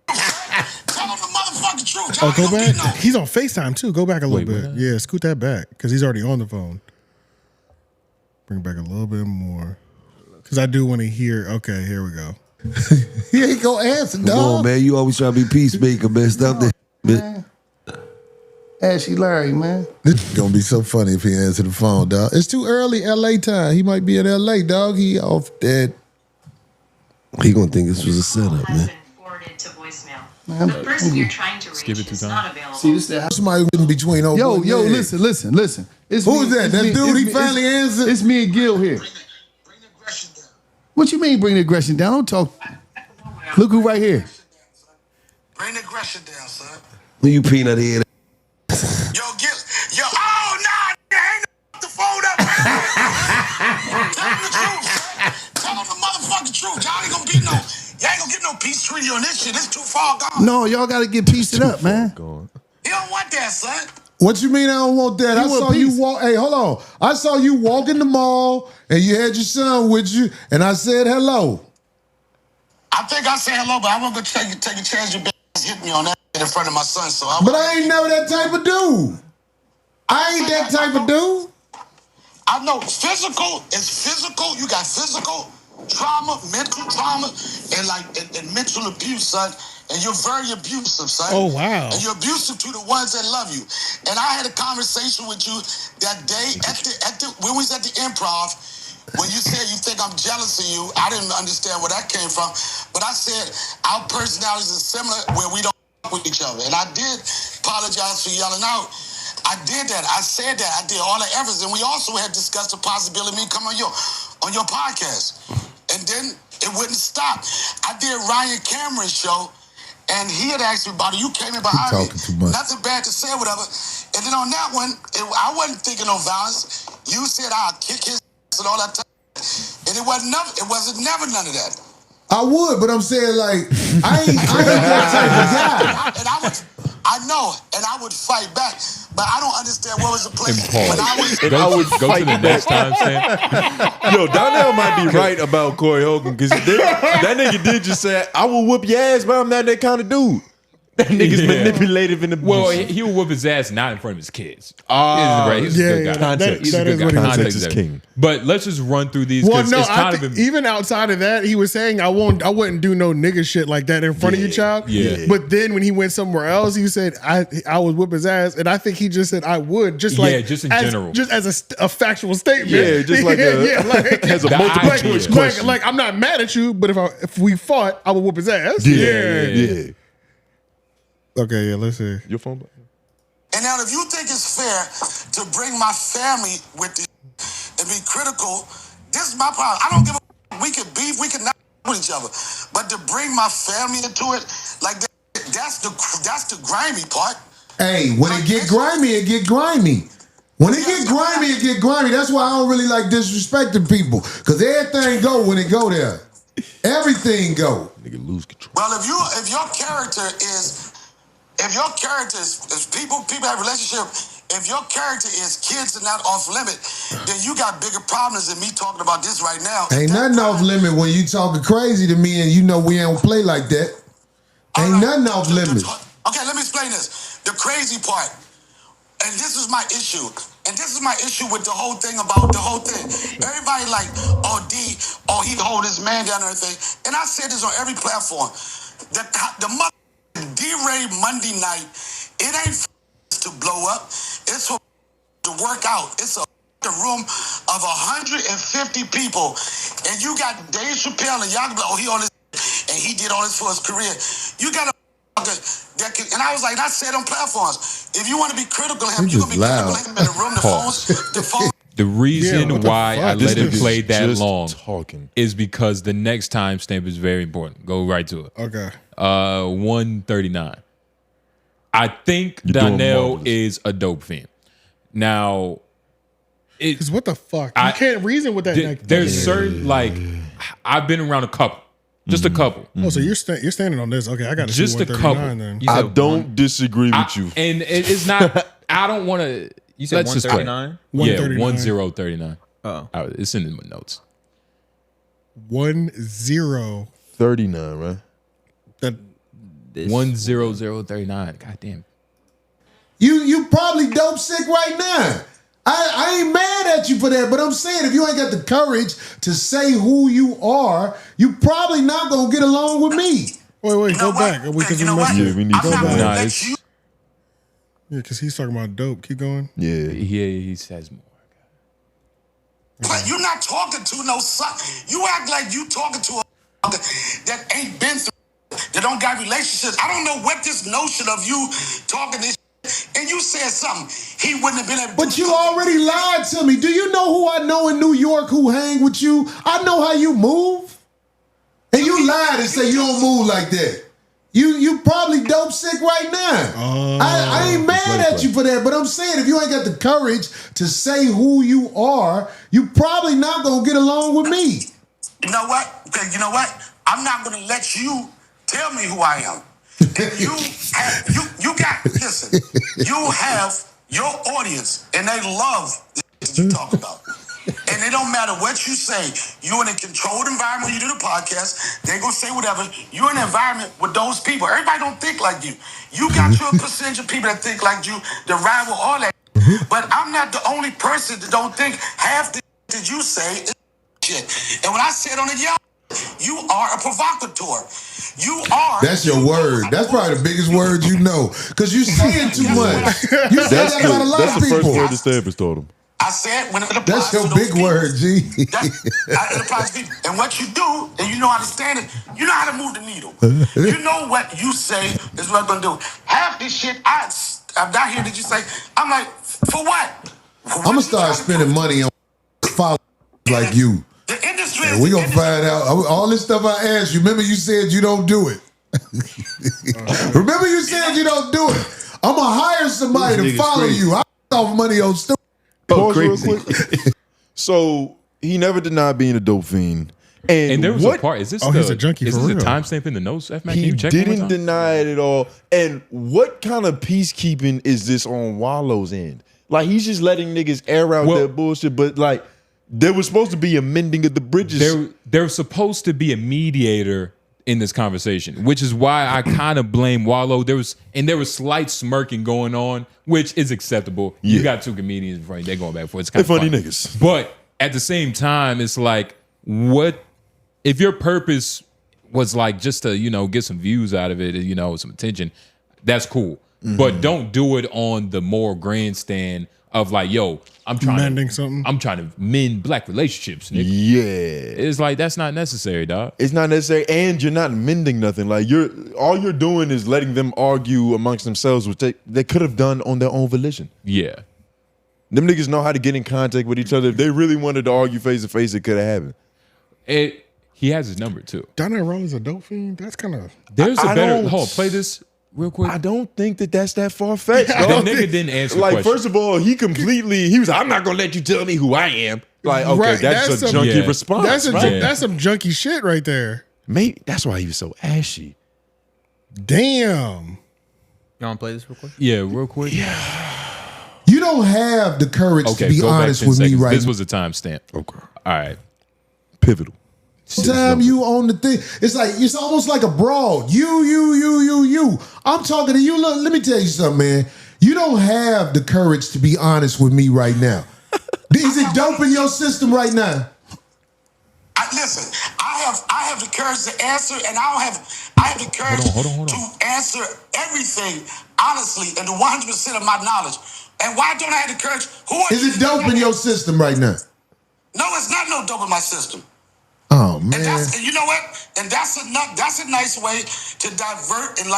Tell them the motherfucking truth. Oh, go back. He's on FaceTime too. Go back a little bit. Yeah, scoot that back because he's already on the phone. Bring it back a little bit more because I do want to hear. Okay, here we go. He ain't gonna answer, dog. Come on, man. You always try to be peacemaker, man. Stop that, man. Ashy Larry, man. This is gonna be so funny if he answer the phone, dog. It's too early, LA time. He might be in LA, dog. He off that. He gonna think this was a setup, man. Man, The person you're trying to reach is not available. see, this is somebody in between. Yo, listen. It's Who me, is that? it's That me- dude? it's He me- finally answered. It's me and Gil here. What you mean bring the aggression down? Don't talk. Look who right here. Bring the aggression down, son. Who you peanut head? Oh, nah, ain't no the phone up. Tell him the truth. Tell him the motherfucking truth. Y'all ain't gonna get no peace treaty on this shit. It's too far gone. No, y'all got to get pieced it up, man. He don't want that, son. What you mean I don't want that? You I want saw you peace. walk. Hey, hold on. I saw you walk in the mall and you had your son with you, and I said hello. I think I said hello, but I won't go take a chance. Your ass hit me on that in front of my son. So But I ain't never that type of dude. I ain't that type of dude. I know physical is physical. You got physical trauma, mental trauma, and mental abuse, son. And you're very abusive, son. Oh, wow. And you're abusive to the ones that love you. And I had a conversation with you that day when we was at the Improv. When you said you think I'm jealous of you, I didn't understand where that came from. But I said our personalities are similar where we don't with each other. And I did apologize for yelling out. I did that. I said that. I did all the efforts. And we also had discussed the possibility of me coming on your podcast. And then it wouldn't stop. I did Ryan Cameron's show, and he had asked me about it. You came in behind me. Talking too much. Nothing bad to say, whatever. And then on that one, I wasn't thinking no violence. You said I'll kick his ass and all that time. And it wasn't never none of that. I would, but I'm saying like I ain't that type of guy. I know, and I would fight back, but I don't understand what was the place. When I was, Go to the next time, Sam. Yo, Donnell might be right about Corey Holcomb because that nigga did just say, I will whoop your ass, but I'm not that kind of dude. That nigga's manipulative in the Well, he will whoop his ass not in front of his kids. He's a good guy. Context. He's a That good is guy. what he was Context saying. is King. But let's just run through these. Well, 'cause no, it's kind of even outside of that, he was saying I wouldn't do no nigga shit like that in front of your child. Yeah. But then when he went somewhere else, he said I would whip his ass, and I think he just said I would, just like just in general, just as a factual statement. Yeah, just like as a multiple choice question. Like I'm not mad at you, but if we fought, I would whoop his ass. Yeah. Okay, let's see. Your phone. and now if you think it's fair to bring my family with this and be critical, this is my problem. I don't give a we could beef, we could not with each other, but to bring my family into it like that, that's the grimy part. Hey, when it get grimy, it get grimy. When it get grimy, it get grimy. That's why I don't really like disrespecting people. Cause everything go when it go there. Everything go. Nigga lose control. Well, if your character is people have relationship. If your character is kids are not off limit, then you got bigger problems than me talking about this right now. Ain't nothing off limit when you talking crazy to me and you know we don't play like that. Ain't nothing off limit. Okay, let me explain this. The crazy part, and this is my issue, and this is my issue with the whole thing about the whole thing. Everybody like, he hold his man down and everything. And I said this on every platform. The D-Ray Monday night, it ain't to blow up. It's for to work out. It's a room of 150 people, and you got Dave Chappelle and y'all be like, he on this, and he did all this for his career. You got that can, and I was like, and I said on platforms, if you want to be critical of him, you're gonna be critical of him in the room. The phone. The reason why I let it play that just long talking. is because the next timestamp is very important. Go right to it. Okay. 139. I think Donnell is a dope fiend. Now, because what the fuck? You can't reason with that. There's certain I've been around a couple, just a couple. Oh, so you're standing on this? Okay, I got to just a couple. Then. I don't disagree with you, and it's not. I don't want to. You said 139? Yeah, 1039. Oh, it's in my notes. 1039, right? this. 10039. God damn. You probably dope sick right now. I ain't mad at you for that, but I'm saying if you ain't got the courage to say who you are, you probably not gonna get along with me. Wait, go back. Because we need to go back. Nah, it's, yeah, because he's talking about dope. Keep going. Yeah. he says more. But you're not talking to no son. You act like you talking to a that ain't been through, that don't got relationships. I don't know what this notion of you talking this. And you said something he wouldn't have been able to. But you already lied to me. Do you know who I know in New York who hang with you? I know how you move. And you lied and say you don't move like that. You probably dope sick right now. I ain't mad at you for that, but I'm saying if you ain't got the courage to say who you are, you probably not gonna get along with me. You know what? Okay, you know what? I'm not gonna let you tell me who I am. You have your audience and they love the shit that you talk about. And it don't matter what you say. You're in a controlled environment when you do the podcast. They're going to say whatever. You're in an environment with those people. Everybody don't think like you. You got your percentage of people that think like you, that rival all that. But I'm not the only person that don't think half the that you say is shit. And when I said on it, you are a provocateur. You are. That's your word. That's probably the biggest word you know. Because you're saying too much. You say that about a lot of people. That's the first word the therapist told him. I said when it applies that's your to big people, word, G. It applies to people. And what you do, and you know how to stand it, you know how to move the needle. You know what you say is what I'm going to do. Half this shit I'm not here that you say, I'm like, for what? I'm going to start spending money on followers like you. The industry and we're going to find out. All this stuff I asked you, remember you said you don't do it. Remember you said you don't do it. I'm going to hire somebody to follow you. I off money on stupid. Pause real quick. So he never denied being a dope fiend. And there was a part. Is this he's a junkie is for this real. a timestamp in the notes, F-Mac? Can He you check didn't deny it at all. And what kind of peacekeeping is this on Wallow's end? Like, he's just letting niggas air out their bullshit, but like, there was supposed to be a mending of the bridges. There was supposed to be a mediator in this conversation, which is why I kind of blame Wallow. There was slight smirking going on, which is acceptable. You got two comedians in front of you, they're going back and forth. It's kind of funny niggas. But at the same time, it's like, what if your purpose was like just to, get some views out of it, some attention, that's cool. But don't do it on the moral grandstand of like, yo, I'm trying to mend black relationships, nigga. Yeah. It's like, that's not necessary, dog. It's not necessary, and you're not mending nothing. Like, all you're doing is letting them argue amongst themselves, which they could have done on their own volition. Yeah. Them niggas know how to get in contact with each other. If they really wanted to argue face to face, it could have happened. He has his number too. Donnell Rawlings a dope fiend? That's kind of... There's a better... Hold on, play this real quick. I don't think that's that far-fetched. That nigga didn't answer the question. First of all, he was like, I'm not going to let you tell me who I am. Like, okay, Right, that's a junky response. That's some junky shit right there. Maybe that's why he was so ashy. Damn. You want to play this real quick? Yeah, real quick. You don't have the courage to be go back honest 10 with me seconds. right This now. was a timestamp. Okay. All right. Pivotal. Time you on the thing, it's almost like a brawl. You. I'm talking to you. Look, let me tell you something, man. You don't have the courage to be honest with me right now. Is it dope in your system right now? Listen, I have the courage to answer, and I have the courage to answer everything honestly and to 100% of my knowledge. And why don't I have the courage? Is it dope in your system right now? No, it's not no dope in my system. Oh man! And you know what? And that's a nice way to divert and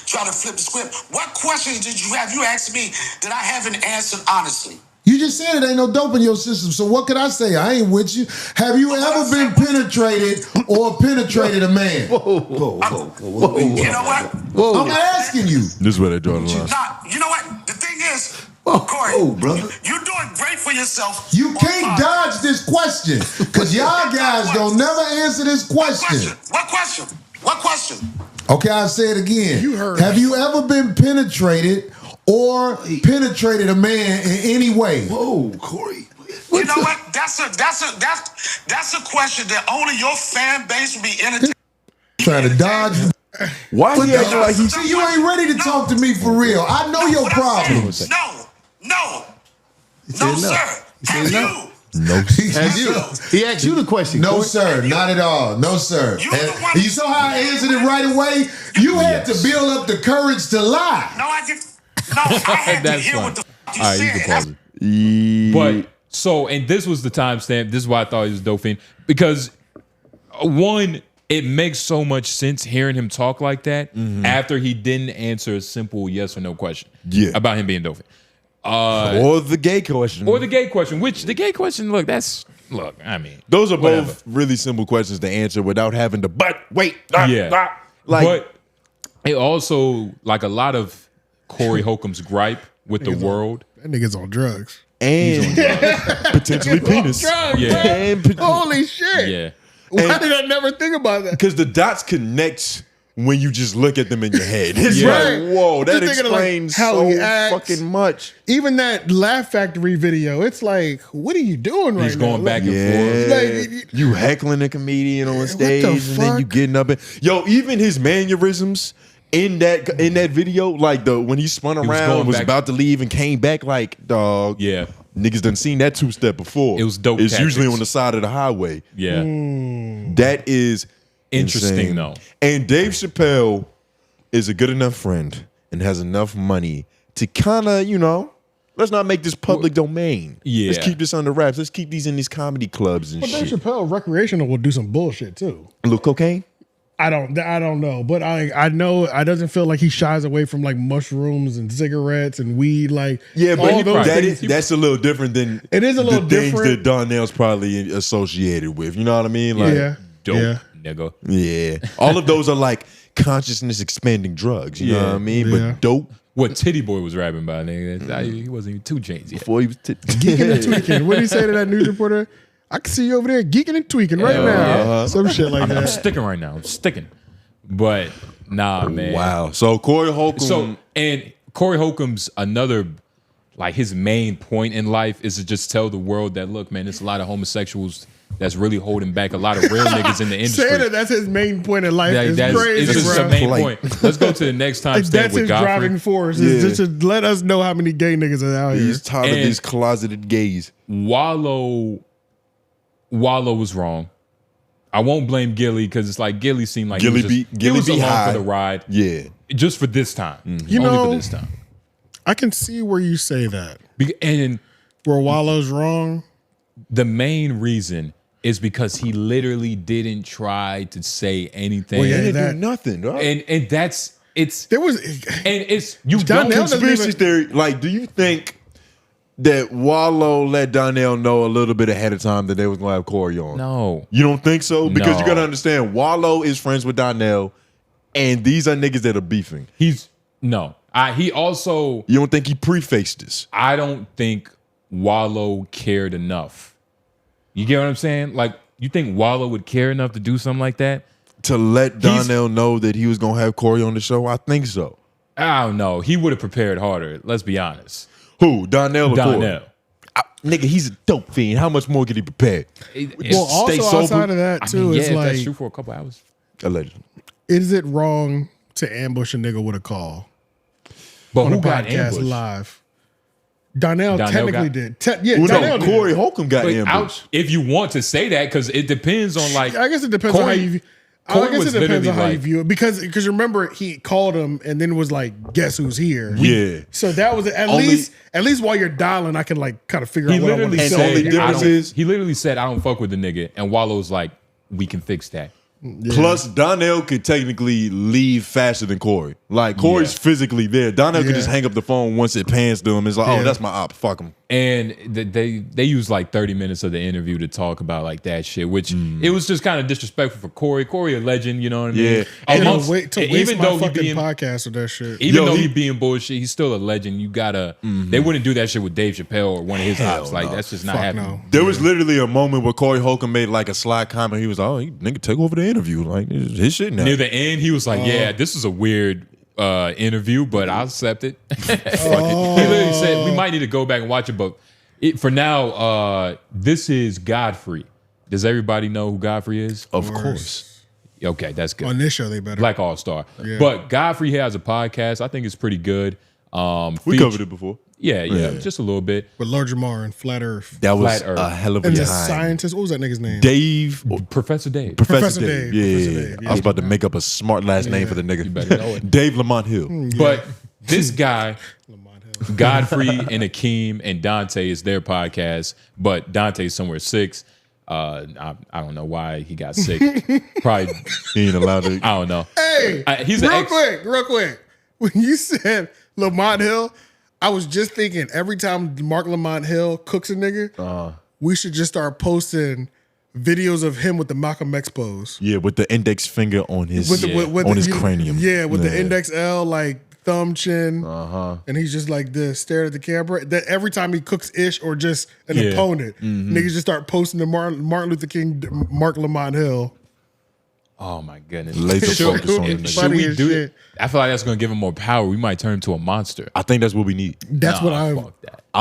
try to flip the script. What questions did you have? You asked me that I haven't answered honestly. You just said it ain't no dope in your system, so what could I say? I ain't with you. Have you ever been penetrated or penetrated a man? Whoa. You know what? I'm asking you. This is where they draw the line. You know what? The thing is, Corey, brother, you're doing great for yourself. You can't dodge this question, because y'all guys don't never answer this question. What question? Okay, I'll say it again. You heard. Have you ever been penetrated or penetrated a man in any way? Whoa, Corey. You know what? That's a question that only your fan base will be entertained. Trying to dodge. Why is he acting like he's... See, you ain't ready to talk to me for real. I know your problems. No, sir. He said no. No. He asked you the question. No, sir. Not at all. No, sir. And you saw how I answered it right away? You had to build up the courage to lie. No, I just. No, I had to hear what the All right, you can pause it. But so, and this was the timestamp. This is why I thought he was 𝙿𝙾𝚃, because one, it makes so much sense hearing him talk like that after he didn't answer a simple yes or no question about him being 𝙿𝙾𝚃. Or the gay question. Or the gay question, which the gay question, look, I mean. Those are both really simple questions to answer without having to, but but it also, like a lot of Corey Holcomb's gripe with the world. That nigga's on drugs. And potentially penis. Drugs, yeah. Holy shit. Yeah. Why did I never think about that? Because the dots connect when you just look at them in your head. It's right. like, whoa, that Just thinking of, explains how so he acts. fucking much. Even that Laugh Factory video, it's like, what are you doing right He's now? going back and Yeah. Like, you heckling a comedian on stage and then you getting up and even his mannerisms in that video, like when he spun around, was about to leave and came back, like, dog. Yeah. Niggas done seen that two-step before. It was dope. It's tactics. usually on the side of the highway. Yeah. That is Interesting, insane. though. And Dave Chappelle is a good enough friend and has enough money to kind of, let's not make this public domain. Yeah. Let's keep this under wraps. Let's keep these in these comedy clubs and But Dave shit. Chappelle recreational will do some bullshit too. A little cocaine? I don't know, but I know I doesn't feel like he shies away from like mushrooms and cigarettes and weed. Like Yeah, but all those things. that's a little different than It is a little the things different. that Donnell's probably associated with. You know what I mean? Like, Yeah. Dope, nigga. Yeah. All of those are like consciousness expanding drugs. You know what I mean? But dope. What Titty Boy was rapping about, nigga. He wasn't even 2 Chainz yet. Before he was Geeking and tweaking. What did he say to that news reporter? I can see you over there geeking and tweaking right now. Some shit like that. I'm sticking right now. I'm sticking. But nah, man. Wow. So Corey Holcomb. And Corey Holcomb's another, like his main point in life is to just tell the world that, look, man, there's a lot of homosexuals that's really holding back a lot of real niggas in the industry. Saying that's his main point in life is That's crazy. it's just bro. the main point. Let's go to the next time Like, stamp that's with his Godfrey. driving force. Is just to let us know how many gay niggas are out here. He's tired of these closeted gays. Wallow was wrong. I won't blame Gilly because it's like Gilly seemed like Gilly he was be along high. for the ride. Yeah. Just for this time. You Only know, for this time. I can see where you say that. And where Wallow's wrong. The main reason is because he literally didn't try to say anything. Well, yeah, he didn't do nothing, dog. And that's there was you don't conspiracy theory. Like, do you think that Wallow let Donnell know a little bit ahead of time that they was gonna have Corey on? No. You don't think so? Because you No. gotta understand, Wallow is friends with Donnell, and these are niggas that are beefing. He also. You don't think he prefaced this? I don't think Wallow cared enough. You get what I'm saying? Like, you think Wallow would care enough to do something like that? To let Donnell know that he was gonna have Corey on the show? I think so. I don't know. He would have prepared harder. Let's be honest. Who? Donnell or Donnell. Corey? Nigga, he's a dope fiend. How much more could he prepare? Well, also outside of that too, it's if like, that's true for a couple hours. Allegedly. Is it wrong to ambush a nigga with a call? But on who a got podcast ambushed? live? Donnell technically did. Well, Donnell did. Corey Holcomb got But ambushed. if you want to say that, because it depends on like. I guess it depends on how you. Corey I guess was it depends on literally how you view it because remember he called him and then was like, "Guess who's here?" Yeah. So that was at least while you're dialing, I can like kind of figure He out what I literally want to said, say. he literally said, "I don't fuck with the nigga," and Wallow's like, "We can fix that." Plus, Donnell could technically leave faster than Corey. Like, Corey's physically there. Donnell could just hang up the phone once it pans to him. It's like, oh, that's my op. Fuck him. And they used like 30 minutes of the interview to talk about like that shit, which it was just kind of disrespectful for Corey. Corey a legend, you know what I mean? Yeah. And Amongst- to waste even my though he fucking being podcast with that shit. even though he being bullshit, he's still a legend. You gotta they wouldn't do that shit with Dave Chappelle or one of his ops. Like that's just not happening. There was literally a moment where Corey Holcomb made like a sly comment. He was like, oh, nigga, take over the interview. Like, his shit now. Near the end, he was like, "Yeah, this is a weird interview, but I'll accept it." Fuck it. He literally said, "We might need to go back and watch it, but for now, this is Godfrey." Does everybody know who Godfrey is? Of course. Okay, that's good. On this show, they better. Black All Star. Yeah. But Godfrey has a podcast. I think it's pretty good. We covered it before. Yeah, just a little bit. With Lord Jamar and Flat Earth. That was Flat Earth. a hell of a And the time. scientist, what was that nigga's name? Dave. Professor Dave. Professor Dave. Dave. Yeah, Professor Dave, I was about to make up a smart last name for the nigga. You better know it. Dave Lamont Hill. But this guy, Godfrey and Akeem and Dante is their podcast, but Dante's somewhere 6. I don't know why he got sick. Probably he ain't allowed to. I don't know. Hey, He's real quick. When you said Lamont Hill, I was just thinking every time Marc Lamont Hill cooks a nigga, we should just start posting videos of him with the Malcolm X pose. Yeah, with the index finger on his cranium. Yeah, with the index L, like thumb, chin. And he's just like this, staring at the camera. That every time he cooks ish or just an opponent, niggas just start posting the Martin Luther King, Marc Lamont Hill. Oh my goodness. Laser focus on him. Should we do it? I feel like that's going to give him more power. We might turn him to a monster. I think that's what we need. That's what I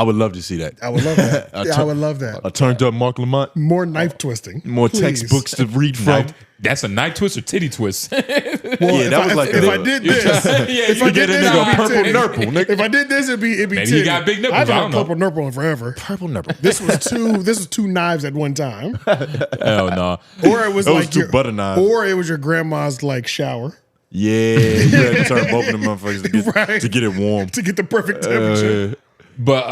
would love to see that. I would love that. I would love that. A turned up Marc Lamont. More knife twisting. More textbooks to read from. That's a knife twist or titty twist. Well, that was like if I did this, if I did this, a purple nurple, nigga. If I did this, it'd be Maybe titty. he got big nipples. I've I had don't know. purple nurple on forever. Purple nurple. This was two knives at one time. Hell no. That Or it was was like two butter knives. Or it was your grandma's like shower. Yeah, you had to turn both of them motherfuckers to get it warm. To get the perfect temperature. But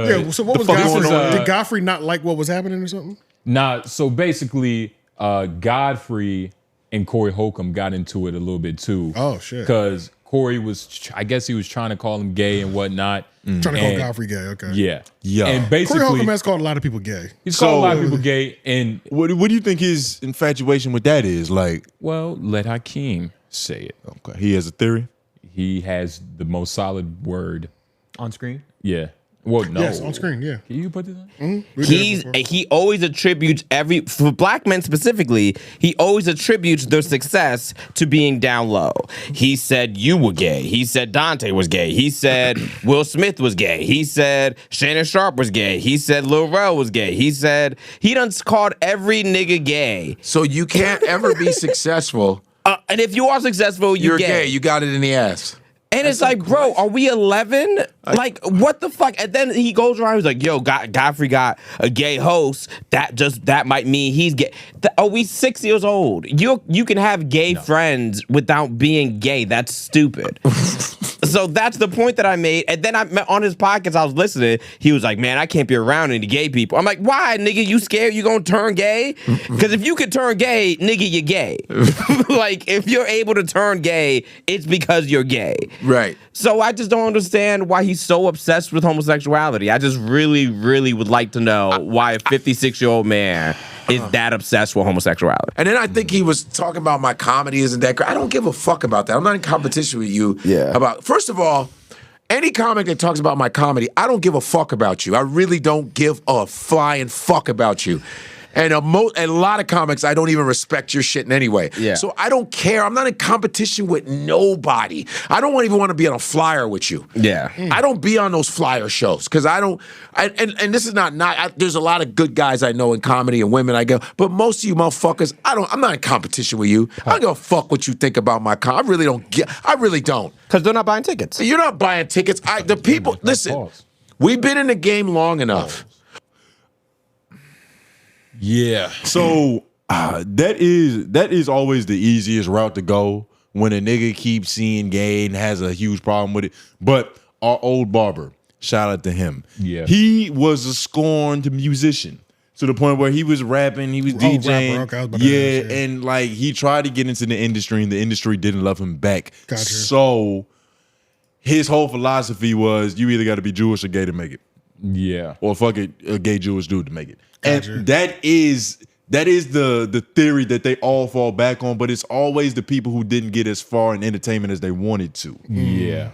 Yeah, so what was Godfrey? Did Godfrey not like what was happening or something? Nah, so basically, Godfrey and Corey Holcomb got into it a little bit too. Oh, shit. Because Corey was, I guess he was trying to call him gay and whatnot. Trying to call Godfrey gay, okay. Yeah. Yeah. And basically, Corey Holcomb has called a lot of people gay. He's called a lot of people gay. And what do you think his infatuation with that is? Like, well, let Hakeem say it. Okay. He has a theory? He has the most solid word. On screen? Yeah. Well, no. Yes, on screen, yeah. Can you put this on? He always attributes for black men specifically, he always attributes their success to being down low. He said you were gay. He said Dante was gay. He said Will Smith was gay. He said Shannon Sharp was gay. He said Lil Rel was gay. He said he done called every nigga gay. So you can't ever be successful. And if you are successful, you're gay. You got it in the ass. And it's like, bro, are we 11? Like, what the fuck? And then he goes around, he's like, yo, Godfrey got a gay host. That might mean he's gay. Are we 6 years old? You can have gay friends without being gay. That's stupid. So that's the point that I made. And then on his podcast, I was listening. He was like, man, I can't be around any gay people. I'm like, why, nigga? You scared you gonna turn gay? Because if you could turn gay, nigga, you're gay. Like, if you're able to turn gay, it's because you're gay. Right. So I just don't understand why he's so obsessed with homosexuality. I just really, really would like to know why a 56-year-old man is that obsessed with homosexuality. And then I think he was talking about my comedy isn't that great. I don't give a fuck about that. I'm not in competition with you. First of all, any comic that talks about my comedy, I don't give a fuck about you. I really don't give a flying fuck about you. And a lot of comics, I don't even respect your shit in any way. Yeah. So I don't care. I'm not in competition with nobody. I don't even want to be on a flyer with you. Yeah. I don't be on those flyer shows because I don't. And this is not. There's a lot of good guys I know in comedy and women I go, but most of you motherfuckers, I'm not in competition with you. I don't give a fuck what you think about my comedy. I really don't. I really don't. Because they're not buying tickets. You're not buying tickets. The people. Listen, we've been in the game long enough. Yeah. So that is always the easiest route to go when a nigga keeps seeing gay and has a huge problem with it. But our old barber, shout out to him. Yeah. He was a scorned musician to the point where he was rapping, he was DJing. Rapper. Okay, I was about to ask, and like he tried to get into the industry and the industry didn't love him back. Gotcha. So his whole philosophy was you either got to be Jewish or gay to make it. Yeah. Or fuck it, a gay Jewish dude to make it. Gotcha. And that is the theory that they all fall back on, but it's always the people who didn't get as far in entertainment as they wanted to. Yeah.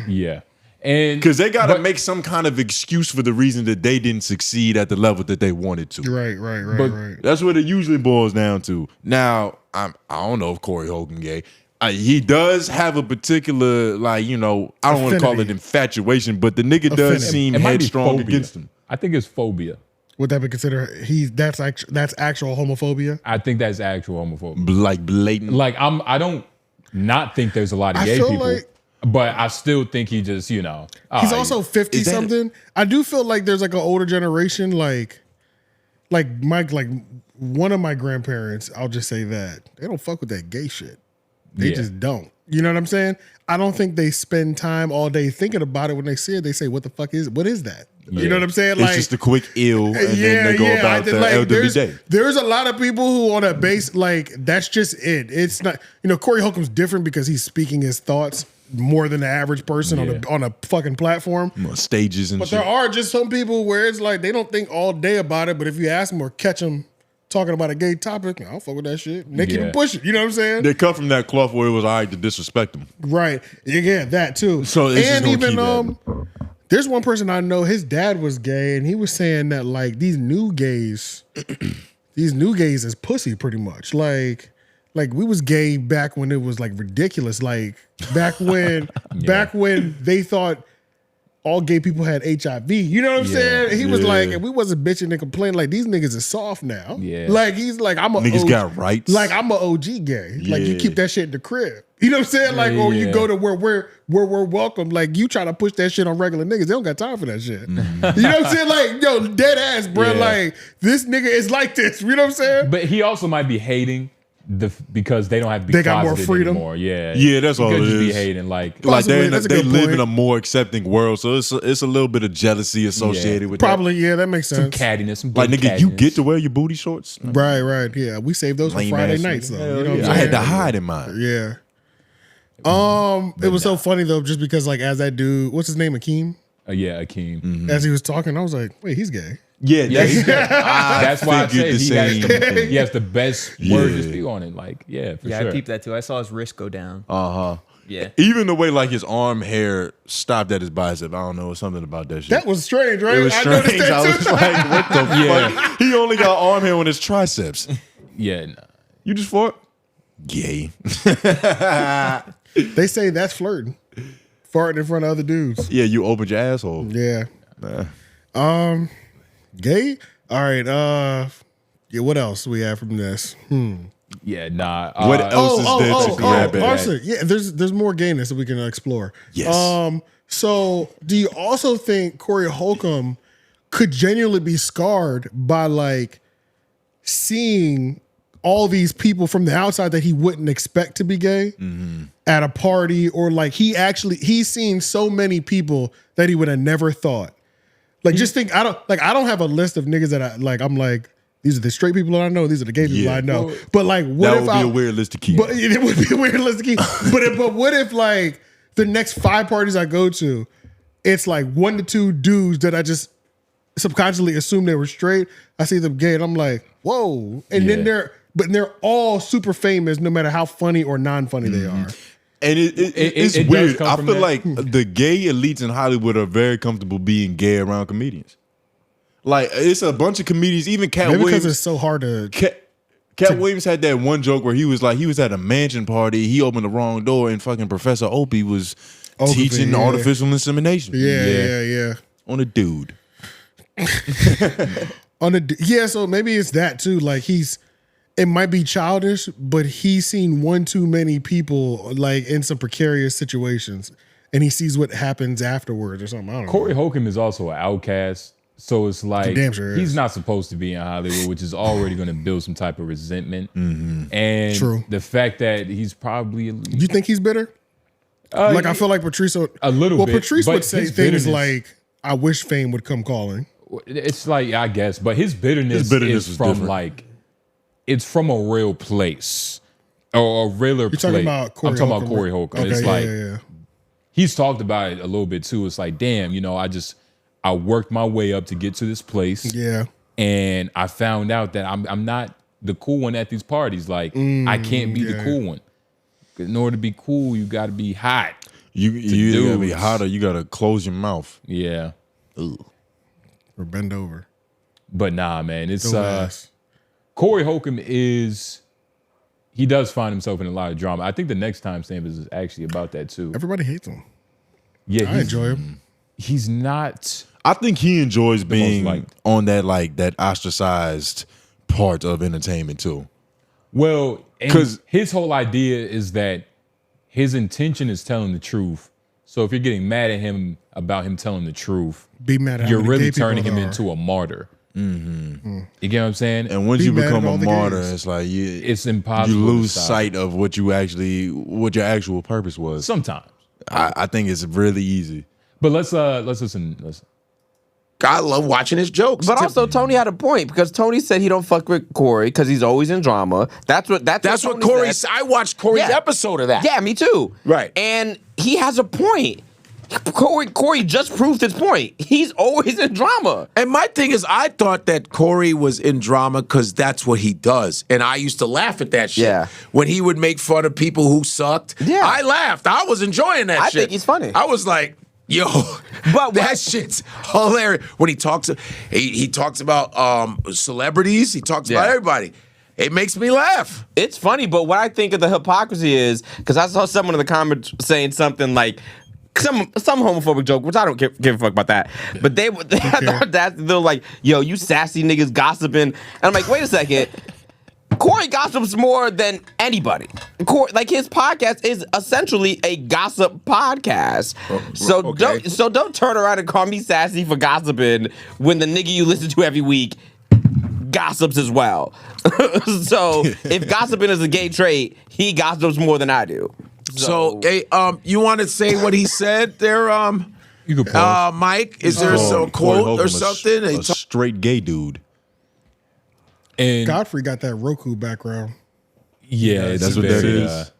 Yeah. And because they got to make some kind of excuse for the reason that they didn't succeed at the level that they wanted to. Right. That's what it usually boils down to. Now, I don't know if Corey Holcomb gay. He does have a particular, like, I don't want to call it infatuation, but the nigga does seem headstrong against him. I think it's phobia. Would that be considered that's actual homophobia? I think that's actual homophobia. Like blatant. Like I don't not think there's a lot of gay people, but I still think he just, you know. He's also 50 something. I do feel like there's like an older generation, like one of my grandparents, I'll just say that. They don't fuck with that gay shit. They just don't. You know what I'm saying? I don't think they spend time all day thinking about it. When they see it, they say, what the fuck what is that? You know what I'm saying? It's just a quick ill, and then they go about the elderly day. There's a lot of people who on a base, like, that's just it. It's not, Corey Holcomb's different because he's speaking his thoughts more than the average person on a fucking platform. Stages and but shit. There are just some people where it's like they don't think all day about it, but if you ask them or catch them talking about a gay topic, I don't fuck with that shit. And they keep it pushing. You know what I'm saying? They come from that cloth where it was all right to disrespect them. Right. Yeah, that too. So it's and just even keep there's one person I know, his dad was gay, and he was saying that like these new gays is pussy pretty much. Like we was gay back when it was like ridiculous. Like back when they thought all gay people had HIV. You know what I'm saying? He was like, and we wasn't bitching and complaining. Like, these niggas is soft now. Yeah. Like, he's like, I'm a niggas OG, got rights. Like, I'm a OG gay. Like, you keep that shit in the crib. You know what I'm saying? Like, or you go to where we're welcome. Like, you try to push that shit on regular niggas. They don't got time for that shit. You know what I'm saying? Like, yo, dead ass, bro. Like, this nigga is like this. You know what I'm saying? But he also might be hating because they don't have to be. They got more freedom. Anymore. Yeah, that's all it could is. just be hating like they live in a more accepting world, so it's a little bit of jealousy associated with probably. That makes sense. Some cattiness, some like nigga, you get to wear your booty shorts, right? Yeah, we saved those for Friday nights though. You know what I'm saying? I had to hide in mine. Yeah. It was so funny though, just because like as that dude, what's his name, Akeem? Akeem. As he was talking, I was like, wait, he's gay. Yeah, that's why I said he has the best word to speak on it. Like, for sure. I peeped that too. I saw his wrist go down. Yeah. Even the way like his arm hair stopped at his bicep, I don't know, something about that shit. That was strange, right? It was strange. I was like, what the fuck? He only got arm hair on his triceps. Yeah, nah. You just fought? Gay. They say that's flirting. Farting in front of other dudes. Yeah, you opened your asshole. Yeah. Gay? All right. What else we have from this? Yeah, nah. What else is there to grab at? Arthur, yeah, there's more gayness that we can explore. Yes. So do you also think Corey Holcomb could genuinely be scarred by like seeing all these people from the outside that he wouldn't expect to be gay at a party, or like he's seen so many people that he would have never thought. Like, just think, I don't have a list of niggas that I'm like, these are the straight people that I know, these are the gay people I know. But like, what if that would be a weird list to keep. But it would be a weird list to keep. but what if like the next 5 parties I go to, it's like 1 to 2 dudes that I just subconsciously assume they were straight. I see them gay and I'm like, whoa. And then they're all super famous, no matter how funny or non-funny they are. And it's weird. I feel like the gay elites in Hollywood are very comfortable being gay around comedians. Like, it's a bunch of comedians, even Cat Maybe Williams. because it's so hard to... Cat Williams had that one joke where he was at a mansion party, he opened the wrong door, and fucking Professor Opie was teaching artificial insemination. Yeah. On a dude. So maybe it's that too. Like, it might be childish, but he's seen one too many people like in some precarious situations, and he sees what happens afterwards or something. I don't know. Corey Holcomb is also an outcast, so it's like damn sure he's not supposed to be in Hollywood, which is already going to build some type of resentment. And the fact that he's probably, you think he's bitter? Like, I feel like Patrice a little bit. Well, Patrice would say things like, "I wish fame would come calling." It's like, I guess, but his bitterness is from different. Like. It's from a real place or a realer place. Talking about Corey Holcomb, about Corey Holcomb. Okay, it's like he's talked about it a little bit too. It's like, damn, I worked my way up to get to this place. Yeah. And I found out that I'm not the cool one at these parties. Like, I can't be the cool one. In order to be cool, you got to be hot. You gotta be hotter. You gotta close your mouth. Yeah. Ugh. Or bend over. But nah, man, it's Corey Holcomb he does find himself in a lot of drama. I think the next timestamp is actually about that too. Everybody hates him. Yeah, I enjoy him. He's not. I think he enjoys being on that that ostracized part of entertainment too. Well, because his whole idea is that his intention is telling the truth. So if you're getting mad at him about him telling the truth, be mad at you're really turning him into a martyr. Mm-hmm. You get what I'm saying? And once you become a martyr, it's like it's impossible. You lose sight of what your actual purpose was. Sometimes I think it's really easy. But let's listen. I love watching his jokes. But also, Tony had a point because Tony said he don't fuck with Corey because he's always in drama. That's what Corey said. I watched Corey's episode of that. Yeah, me too. Right. And he has a point. Corey just proved his point. He's always in drama. And my thing is, I thought that Corey was in drama because that's what he does. And I used to laugh at that shit. Yeah. When he would make fun of people who sucked. Yeah. I laughed. I was enjoying that shit. I think he's funny. I was like, yo, but that shit's hilarious. When he talks about celebrities, he talks about everybody. It makes me laugh. It's funny, but what I think of the hypocrisy is, because I saw someone in the comments saying something like, some homophobic joke, which I don't give a fuck about that. But they're like, yo, you sassy niggas gossiping. And I'm like, wait a second. Corey gossips more than anybody. His podcast is essentially a gossip podcast. Don't turn around and call me sassy for gossiping when the nigga you listen to every week gossips as well. So if gossiping is a gay trait, he gossips more than I do. So, hey, you want to say what he said there, you could pause. Mike? Is there some quote or something? A straight gay dude. And Godfrey got that Roku background. Yeah, that's what that is.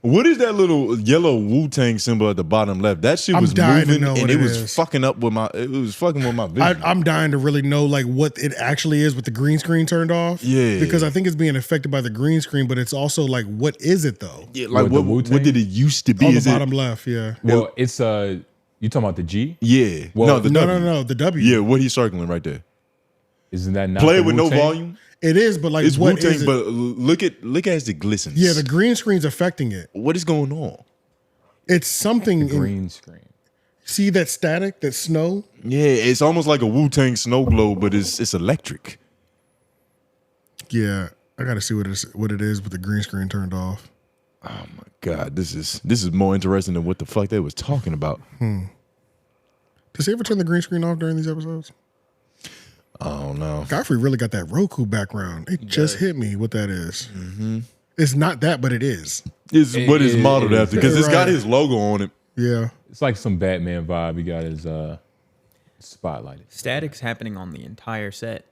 What is that little yellow Wu-Tang symbol at the bottom left? That shit was moving and it was fucking up with my vision. I'm dying to really know what it actually is with the green screen turned off. Yeah. Because I think it's being affected by the green screen, but it's also what is it though? Yeah, what did it used to be? On the bottom left, yeah. Well, it's you talking about the G? Yeah. Well, no, the W. Yeah, what he's circling right there. Isn't that not Play the with Wu-Tang? no volume? It is, but it's what Wu-Tang, is it? but look as it glistens. Yeah, the green screen's affecting it. What is going on? It's something green screen. See that static, that snow? Yeah, it's almost like a Wu-Tang snow globe, but it's electric. Yeah, I gotta see what it is with the green screen turned off. Oh my God, this is more interesting than what the fuck they was talking about. Does he ever turn the green screen off during these episodes? I don't know. Godfrey really got that Roku background. It just hit me what that is. Mm-hmm. It's not that, but it is. It's what it's modeled after because it's got his logo on it. Yeah. It's like some Batman vibe. He got his spotlighted. Static's happening on the entire set.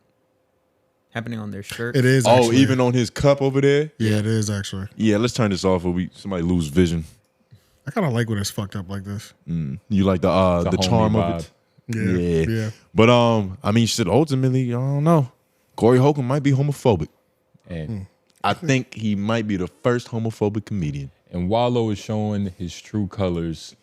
Happening on their shirt. It is. Oh, even on his cup over there? Yeah, it is actually. Yeah, let's turn this off or somebody lose vision. I kind of like when it's fucked up like this. You like the charm of it? Yeah. But I mean, shit. Ultimately, I don't know. Corey Holcomb might be homophobic, and I think he might be the first homophobic comedian. And Wallow is showing his true colors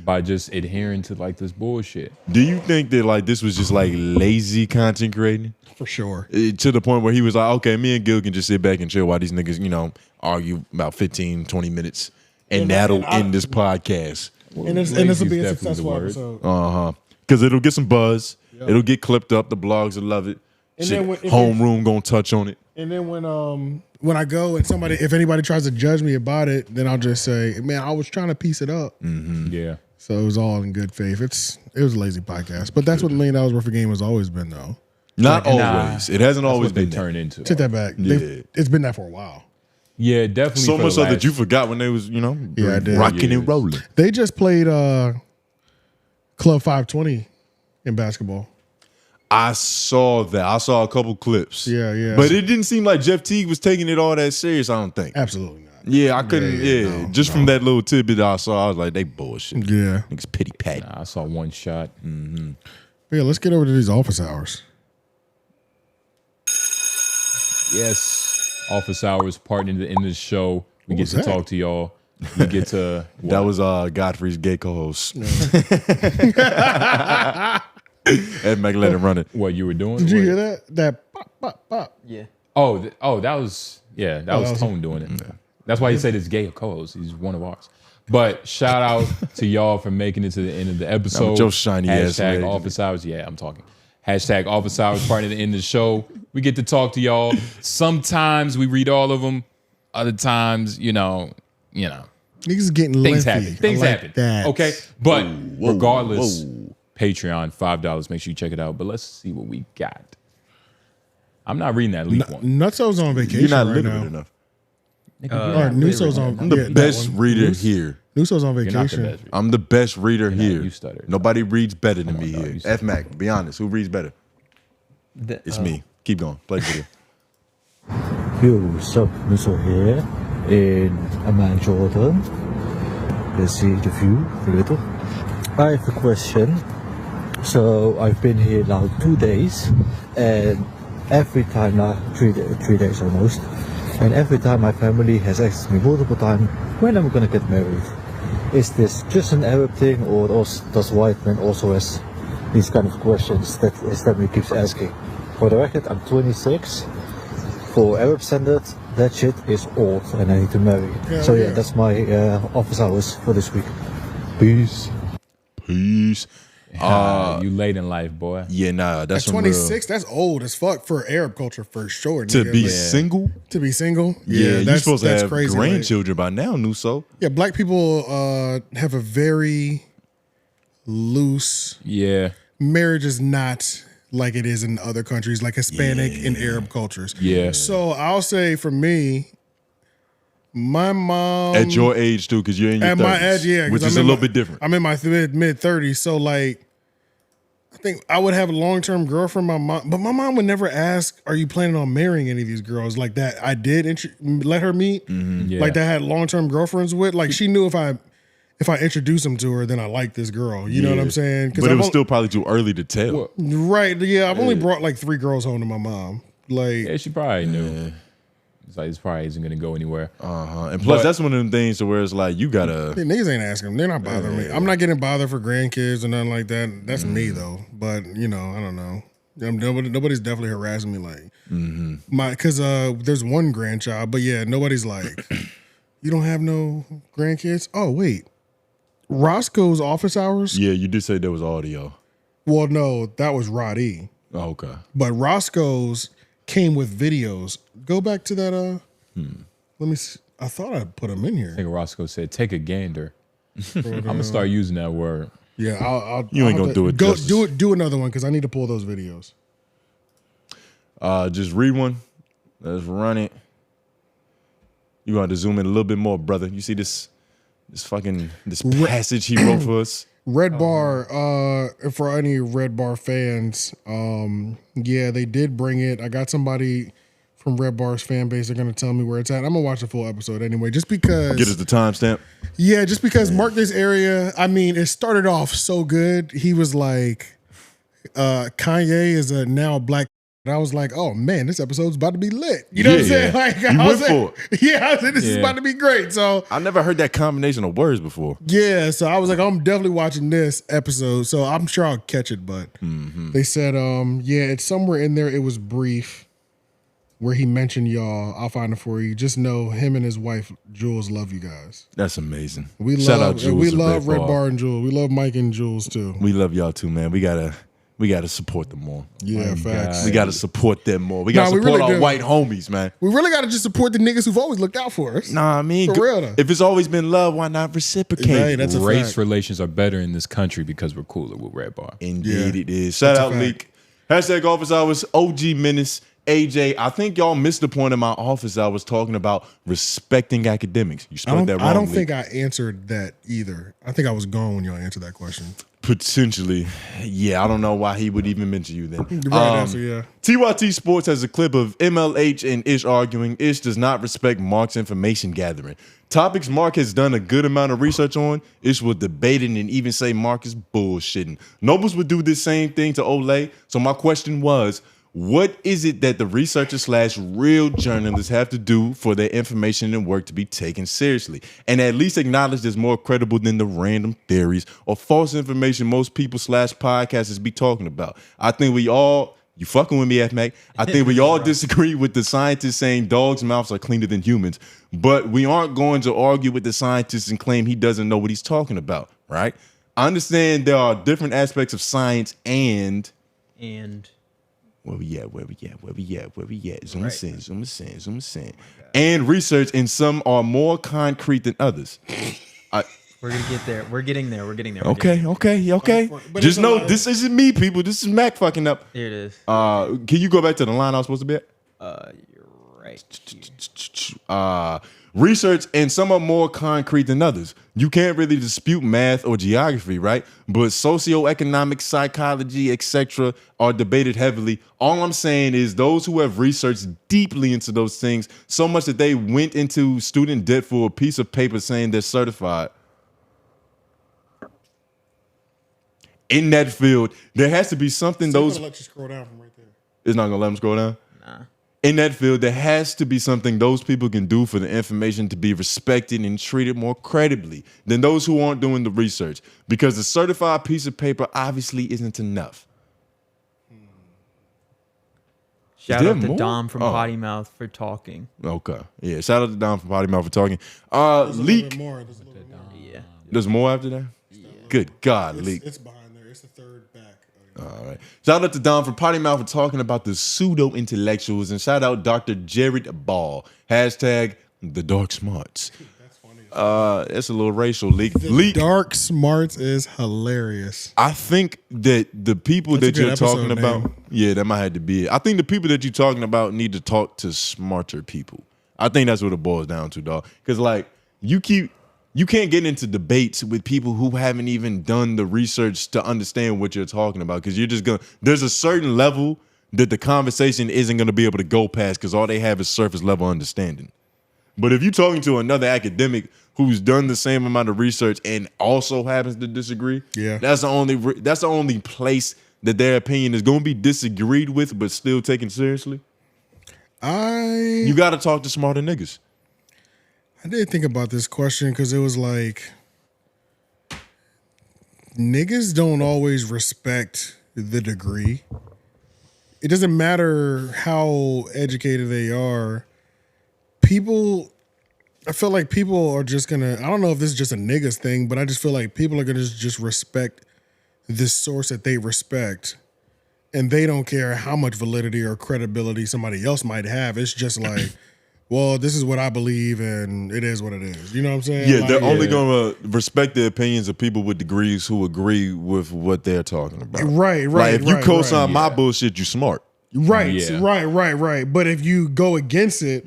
by just adhering to this bullshit. Do you think that this was just lazy content creating? For sure. To the point where he was like, okay, me and Gil can just sit back and chill while these niggas, argue about 15, 20 minutes, and that'll end this podcast. And this will be a successful episode. Because it'll get some buzz. Yep. It'll get clipped up. The blogs will love it. And shit, then homeroom gonna touch on it. And then when I go and if anybody tries to judge me about it, then I'll just say, man, I was trying to piece it up. Mm-hmm. Yeah. So it was all in good faith. It was a lazy podcast, but that's what $1 Million Worth of Game has always been, though. Not always. It hasn't always been turned into. Take that back. Yeah. It's been that for a while. Yeah, definitely. So much so that you forgot when they was, I did. rocking and rolling. They just played Club 520 in basketball. I saw that. I saw a couple clips. Yeah. But it didn't seem like Jeff Teague was taking it all that serious, I don't think. Absolutely not. Yeah, I couldn't. Just from that little tidbit I saw, I was like, they bullshit. Yeah. Niggas pity pat. I saw one shot. Mm-hmm. Yeah, let's get over to these office hours. Yes. Office hours, part in the end of the show. We get to talk to y'all. We get to that was Godfrey's gay co-host. Ed Mac let him run it. What you were doing? Did you hear that? That pop, pop, pop. Yeah. Oh, that was Tone doing it. That's why he said it's gay co-host. He's one of ours. But shout out to y'all for making it to the end of the episode. With your shiny ass Hashtag leg. office hours. Yeah, I'm talking. Hashtag office hours part of the end of the show. We get to talk to y'all. Sometimes we read all of them. Other times, you know. Niggas getting Things lengthy. happen. Things I like happen. that. Okay. But regardless, Patreon, $5. Make sure you check it out. But let's see what we got. I'm not reading that leak one. Nutso's on vacation You're not right literate now. enough. Or Nusso's on. I'm the best reader here. Nusso's on You're not the vacation. best reader. I'm the best reader here. You stuttered. Nobody reads better than me here. F Mac, be honest. Who reads better? It's me. Keep going. Play the video. Yo, what's up? Nusso here in Amman, Jordan. Let's see the view a little. I have a question. So I've been here now 2 days, and every time now, 3 days almost, and every time my family has asked me multiple times when I'm gonna get married. Is this just an Arab thing, or does white men also has these kind of questions that Islamic keeps asking? For the record, I'm 26. For Arab standards, that shit is old and I need to marry. So yeah, that's my office hours for this week. Peace. Peace. You late in life, boy. Yeah, nah, that's At 26, that's old as fuck for Arab culture for sure. To nigga. be Like, single? To be single? Yeah, you're supposed to have crazy, grandchildren by now, Nusso. Yeah, black people have a very loose. Yeah. Marriage is not like it is in other countries, like Hispanic and Arab cultures. Yeah. So I'll say for me, my mom At your age too, because you're in your 30s. at my age, yeah, 'cause which I'm is a in little my- bit different. I'm in my mid 30s, so like, I think I would have a long term girlfriend. My mom, but my mom would never ask, "Are you planning on marrying any of these girls?" Like that, I did let her meet, Yeah. like that I had long term girlfriends with. Like she knew if I introduced them to her, then I like this girl. You know what I'm saying? But it was still probably too early to tell. right. Yeah, I've only brought like 3 girls home to my mom. Like, Yeah, she probably knew. It's like this probably isn't gonna go anywhere. And plus, that's one of them things to where it's like you gotta. yeah, niggas ain't asking them. They're not bothering me. I'm not getting bothered for grandkids or nothing like that. That's me though. But you know, I don't know. Nobody's definitely harassing me like because there's one grandchild, but yeah, nobody's like, you don't have no grandkids. Oh wait, Roscoe's office hours. Yeah, you did say there was audio. Well, no, that was Rod E. Oh, okay. But Roscoe's came with videos. Go back to that. Let me see. I thought I put them in here. I think Roscoe said, "Take a gander." I'm gonna start using that word. Yeah, I'll. You ain't I'll gonna do it Go justice. do another one because I need to pull those videos. Just read one. Let's run it. You gonna have to zoom in a little bit more, brother. You see this passage he wrote for us. Red Bar, for any Red Bar fans, yeah, they did bring it. I got somebody from Red Bar's fan base. They're gonna tell me where it's at. I'm gonna watch the full episode anyway, just because. Get us the timestamp. Yeah, just because mark this area. I mean, it started off so good. He was like, Kanye is a now black. And I was like, oh man, this episode's about to be lit. You know what I'm saying? Like, You I was went like, for it. yeah, I said this is about to be great. So I never heard that combination of words before. yeah, so I was like, I'm definitely watching this episode. So I'm sure I'll catch it. But they said, yeah, it's somewhere in there. It was brief where he mentioned y'all. I'll find it for you. Just know him and his wife Jules love you guys. That's amazing. We Shout love out Jules we and love Red Bar. Bar and Jules. We love Mike and Jules too. We love y'all too, man. We gotta support them more. Yeah, facts. We gotta support them more. We gotta Nah, we support really our do. white homies, man. We really got to just support the niggas who've always looked out for us. Nah, I mean, For real though. if it's always been love, why not reciprocate? Right, that's a Race fact. relations are better in this country because we're cooler with Red Bar. Indeed, it is. Shout That's a out, fact. Leak. Hashtag office hours, OG Menace, AJ. I think y'all missed the point in my office. I was talking about respecting academics. You spelled that wrong. I don't Leak. think I answered that either. I think I was gone when y'all answered that question. Potentially. Yeah, I don't know why he would even mention you then. Right answer, yeah. TYT Sports has a clip of MLH and Ish arguing Ish does not respect Mark's information gathering. Topics Mark has done a good amount of research on, Ish will debate it and even say Mark is bullshitting. Noblez would do this same thing to Olay. So my question was, what is it that the researchers / real journalists have to do for their information and work to be taken seriously? And at least acknowledged as more credible than the random theories or false information most people / podcasters be talking about. I think we all You fucking with me, 𝙼𝙾𝚂𝚃. I think we all disagree with the scientists saying dogs' mouths are cleaner than humans, but we aren't going to argue with the scientist and claim he doesn't know what he's talking about, right? I understand there are different aspects of science and where we at? Zoom in. And research, and some are more concrete than others. We're gonna get there. We're getting there. Okay. Just know this isn't me, people. This is Mac fucking up. Here it is. Can you go back to the line I was supposed to be at? You're right. Research, and some are more concrete than others. You can't really dispute math or geography, right? But socioeconomic, psychology, etc. are debated heavily. All I'm saying is those who have researched deeply into those things, so much that they went into student debt for a piece of paper saying they're certified. In that field, there has to be something those. Let you scroll down from right there. It's not gonna let them scroll down. Nah. In that field, there has to be something those people can do for the information to be respected and treated more credibly than those who aren't doing the research. Because the certified piece of paper obviously isn't enough. Shout out to Dom from Potty Mouth for talking. Okay. Yeah, shout out to Dom from Potty Mouth for talking. Leak. There's more after that? Yeah. Good God, Leak. It's behind there. It's the third back. All right. Shout out to Dom from Potty Mouth for talking about the pseudo-intellectuals, and shout out Dr. Jared Ball. Hashtag the dark smarts. That's funny. It's a little racial, Leak. Dark smarts is hilarious. I think that the people that you're talking about, yeah, that might have to be it. I think the people that you're talking about need to talk to smarter people. I think that's what it boils down to, dog. Because like you can't get into debates with people who haven't even done the research to understand what you're talking about. Because you're just there's a certain level that the conversation isn't gonna be able to go past because all they have is surface level understanding. But if you're talking to another academic who's done the same amount of research and also happens to disagree, that's the only place that their opinion is gonna be disagreed with but still taken seriously. You gotta talk to smarter niggas. I did think about this question because it was like niggas don't always respect the degree. It doesn't matter how educated they are. I feel like people are just gonna, I don't know if this is just a niggas thing, but I just feel like people are gonna just respect this source that they respect. And they don't care how much validity or credibility somebody else might have. It's just like, well, this is what I believe and it is what it is. You know what I'm saying? Yeah, they're only going to respect the opinions of people with degrees who agree with what they're talking about. Right. Like if you co-sign my bullshit, you smart. Right. But if you go against it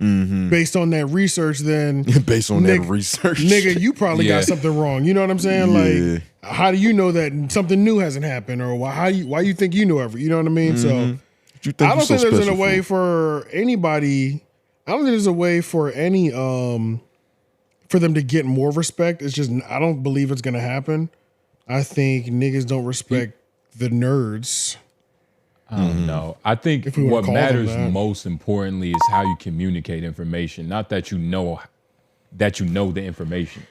based on that research, then based on that research, nigga, you probably got something wrong. You know what I'm saying? Like, how do you know that something new hasn't happened, or why you think you know everything? You know what I mean? So I don't think there's a way for anybody. I don't think there's a way for any for them to get more respect. It's just I don't believe it's gonna happen. I think niggas don't respect the nerds. I don't know. I think what matters most importantly is how you communicate information, not that you know the information.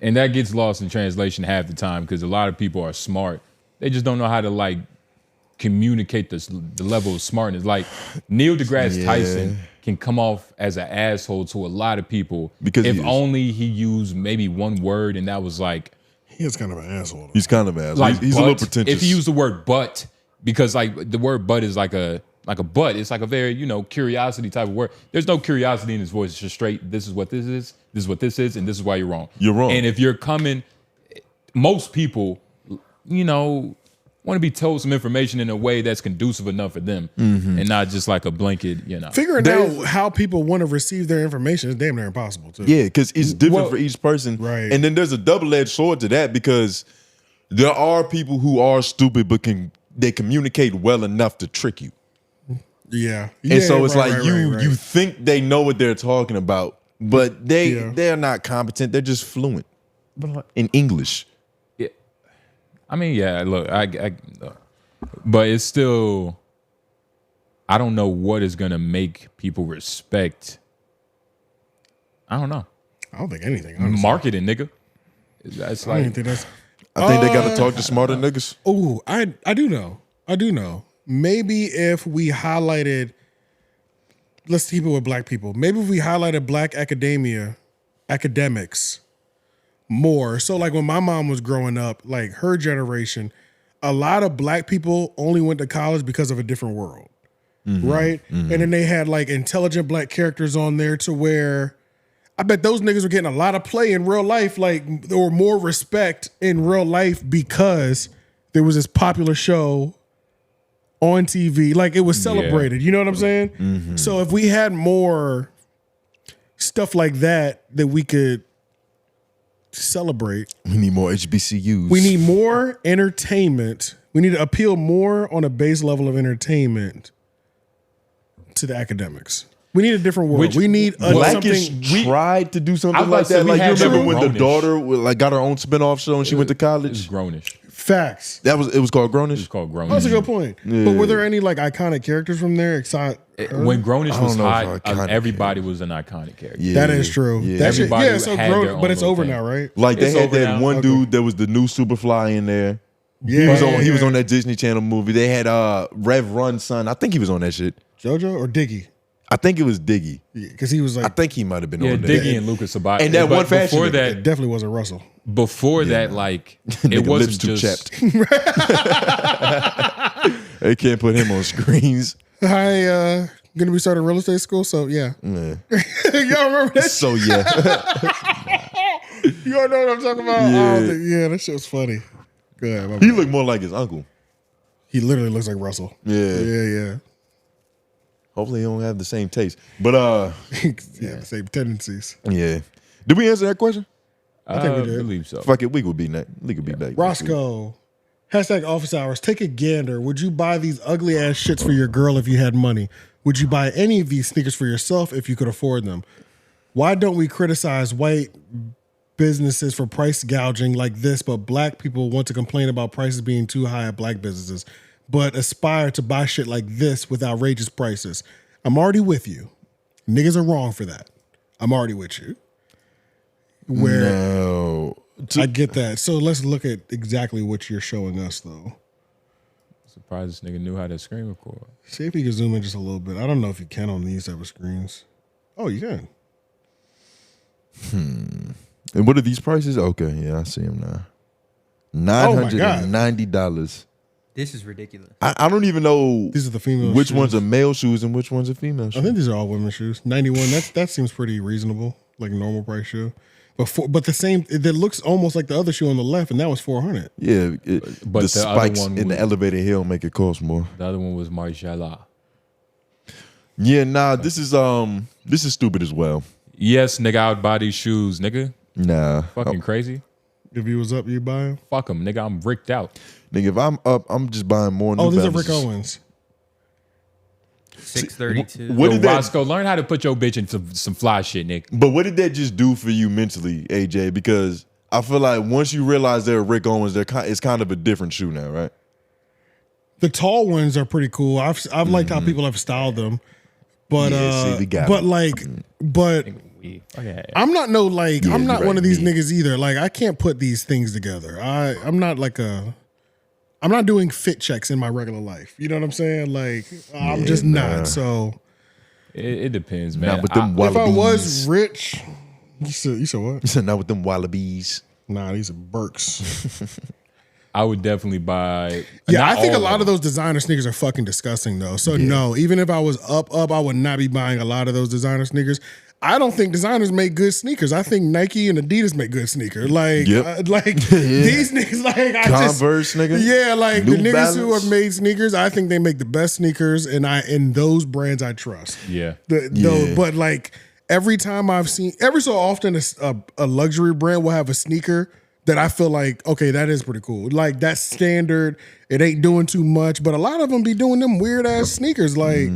And that gets lost in translation half the time because a lot of people are smart. They just don't know how to like communicate the level of smartness. Like Neil deGrasse Tyson can come off as an asshole to a lot of people because if only he used maybe one word and that was like he is kind of an asshole. He's kind of an asshole. Like he's a little pretentious. If he used the word but, because like the word but is like a but. It's like a very, curiosity type of word. There's no curiosity in his voice. It's just straight, this is what this is what this is, and this is why you're wrong. You're wrong. And if you're coming, most people, want to be told some information in a way that's conducive enough for them and not just like a blanket, Figuring out how people want to receive their information is damn near impossible too. Yeah, because it's different for each person. Right. And then there's a double-edged sword to that because there are people who are stupid but they communicate well enough to trick you. Yeah. And so it's you think they know what they're talking about, but they're not competent. They're just fluent in English. I mean, yeah, look, but it's still, I don't know what is going to make people respect. I don't know. I don't think anything. Honestly. Marketing, nigga. That's like, I think they got to talk to smarter niggas. Oh, I do know. maybe if we highlighted, let's keep it with black people. Maybe if we highlighted black academics more. So like when my mom was growing up, like her generation, a lot of black people only went to college because of a different world. Right? And then they had like intelligent black characters on there to where I bet those niggas were getting a lot of play in real life, like or more respect in real life because there was this popular show on TV. Like it was celebrated. You know what I'm saying? So if we had more stuff like that we could celebrate. We need more HBCUs. We need more entertainment. We need to appeal more on a base level of entertainment to the academics. We need a different world. We need Blackish something. tried to do something like that. Like you remember when the daughter like got her own spinoff show and she went to college? It's Grownish. Facts. It was called Grownish? It's called Grownish. Oh, that's a good point. Yeah. But were there any like iconic characters from there? When Grownish was hot, everybody was an iconic character. Yeah. That is true. Yeah. That shit, Everybody so had their own but it's little over thing. now, right? Like they It's had over that now. one dude that was the new Superfly in there. Yeah, he was on that Disney Channel movie. They had Rev Run's son. I think he was on that shit. JoJo or Diggy? I think it was Diggy. Because he was like, I think he might have been Yeah, on there. Diggy and Lucas Sabata. And that But one fashion before nigga. that, it definitely wasn't Russell. Before that, like it Nigga wasn't lips too just. They can't put him on screens. I gonna be starting real estate school, so yeah. Man. Y'all remember that? So yeah. Y'all know what I'm talking about? Yeah. That shit was funny. Go ahead. my He bad. looked more like his uncle. He literally looks like Russell. Yeah. Yeah. Hopefully he don't have the same taste. But Yeah, same tendencies. yeah. Did we answer that question? I think we did. believe so. Fuck it, we could be back. We could be back. Roscoe. Hashtag office hours. Take a gander. Would you buy these ugly ass shits for your girl if you had money? Would you buy any of these sneakers for yourself if you could afford them? Why don't we criticize white businesses for price gouging like this, but black people want to complain about prices being too high at black businesses, but aspire to buy shit like this with outrageous prices? I'm already with you. Niggas are wrong for that. I'm already with you. No. I get that. So let's look at exactly what you're showing us, though. Surprised this nigga knew how to screen record. See if you can zoom in just a little bit. I don't know if you can on these type of screens. Oh, you can. And what are these prices? Okay, yeah, I see them now. $990. This is ridiculous. I don't even know These are the female which shoes. ones are male shoes and which ones are female I shoes. think these are all women's shoes. 91. That seems pretty reasonable, like a normal price shoe. But the same. That looks almost like the other shoe on the left, and that was 400. Yeah, But the the other spikes one in the was- elevator hill make it cost more. The other one was Margiela. Yeah, nah, this is stupid as well. Yes, nigga, I would buy these shoes, nigga. Nah, Fucking crazy. If you was up, you buy them. Fuck them, nigga. I'm ricked out. Nigga, if I'm up, I'm just buying more. Oh, New these are Rick Balances. Owens. 632. What Yo, did that? Roscoe, learn how to put your bitch in some fly shit, Nick. But what did that just do for you mentally, AJ? Because I feel like once you realize they're Rick Owens, it's kind of a different shoe now, right? The tall ones are pretty cool. I've liked how people have styled them, but Yeah, see, we got but them. like, but I'm not no like Yeah, I'm not you're one right, of these me. niggas either. Like I can't put these things together. I'm not like I'm not doing fit checks in my regular life. You know what I'm saying? Like I'm just not. So It depends, man. Not with them if I wallabies. was rich, you said what? You said not with them wallabies. Nah, these are Burks. I would definitely buy. Yeah, not I think a all lot them. of those designer sneakers are fucking disgusting though. So no, even if I was up, I would not be buying a lot of those designer sneakers. I don't think designers make good sneakers. I think Nike and Adidas make good sneakers. Like, these niggas, like Converse, nigga. Yeah, like New the niggas who Balance. have made sneakers, I think they make the best sneakers, and those brands I trust. Yeah. But like every time I've seen, every so often a luxury brand will have a sneaker that I feel like, okay, that is pretty cool. Like that's standard. It ain't doing too much, but a lot of them be doing them weird ass sneakers. Like,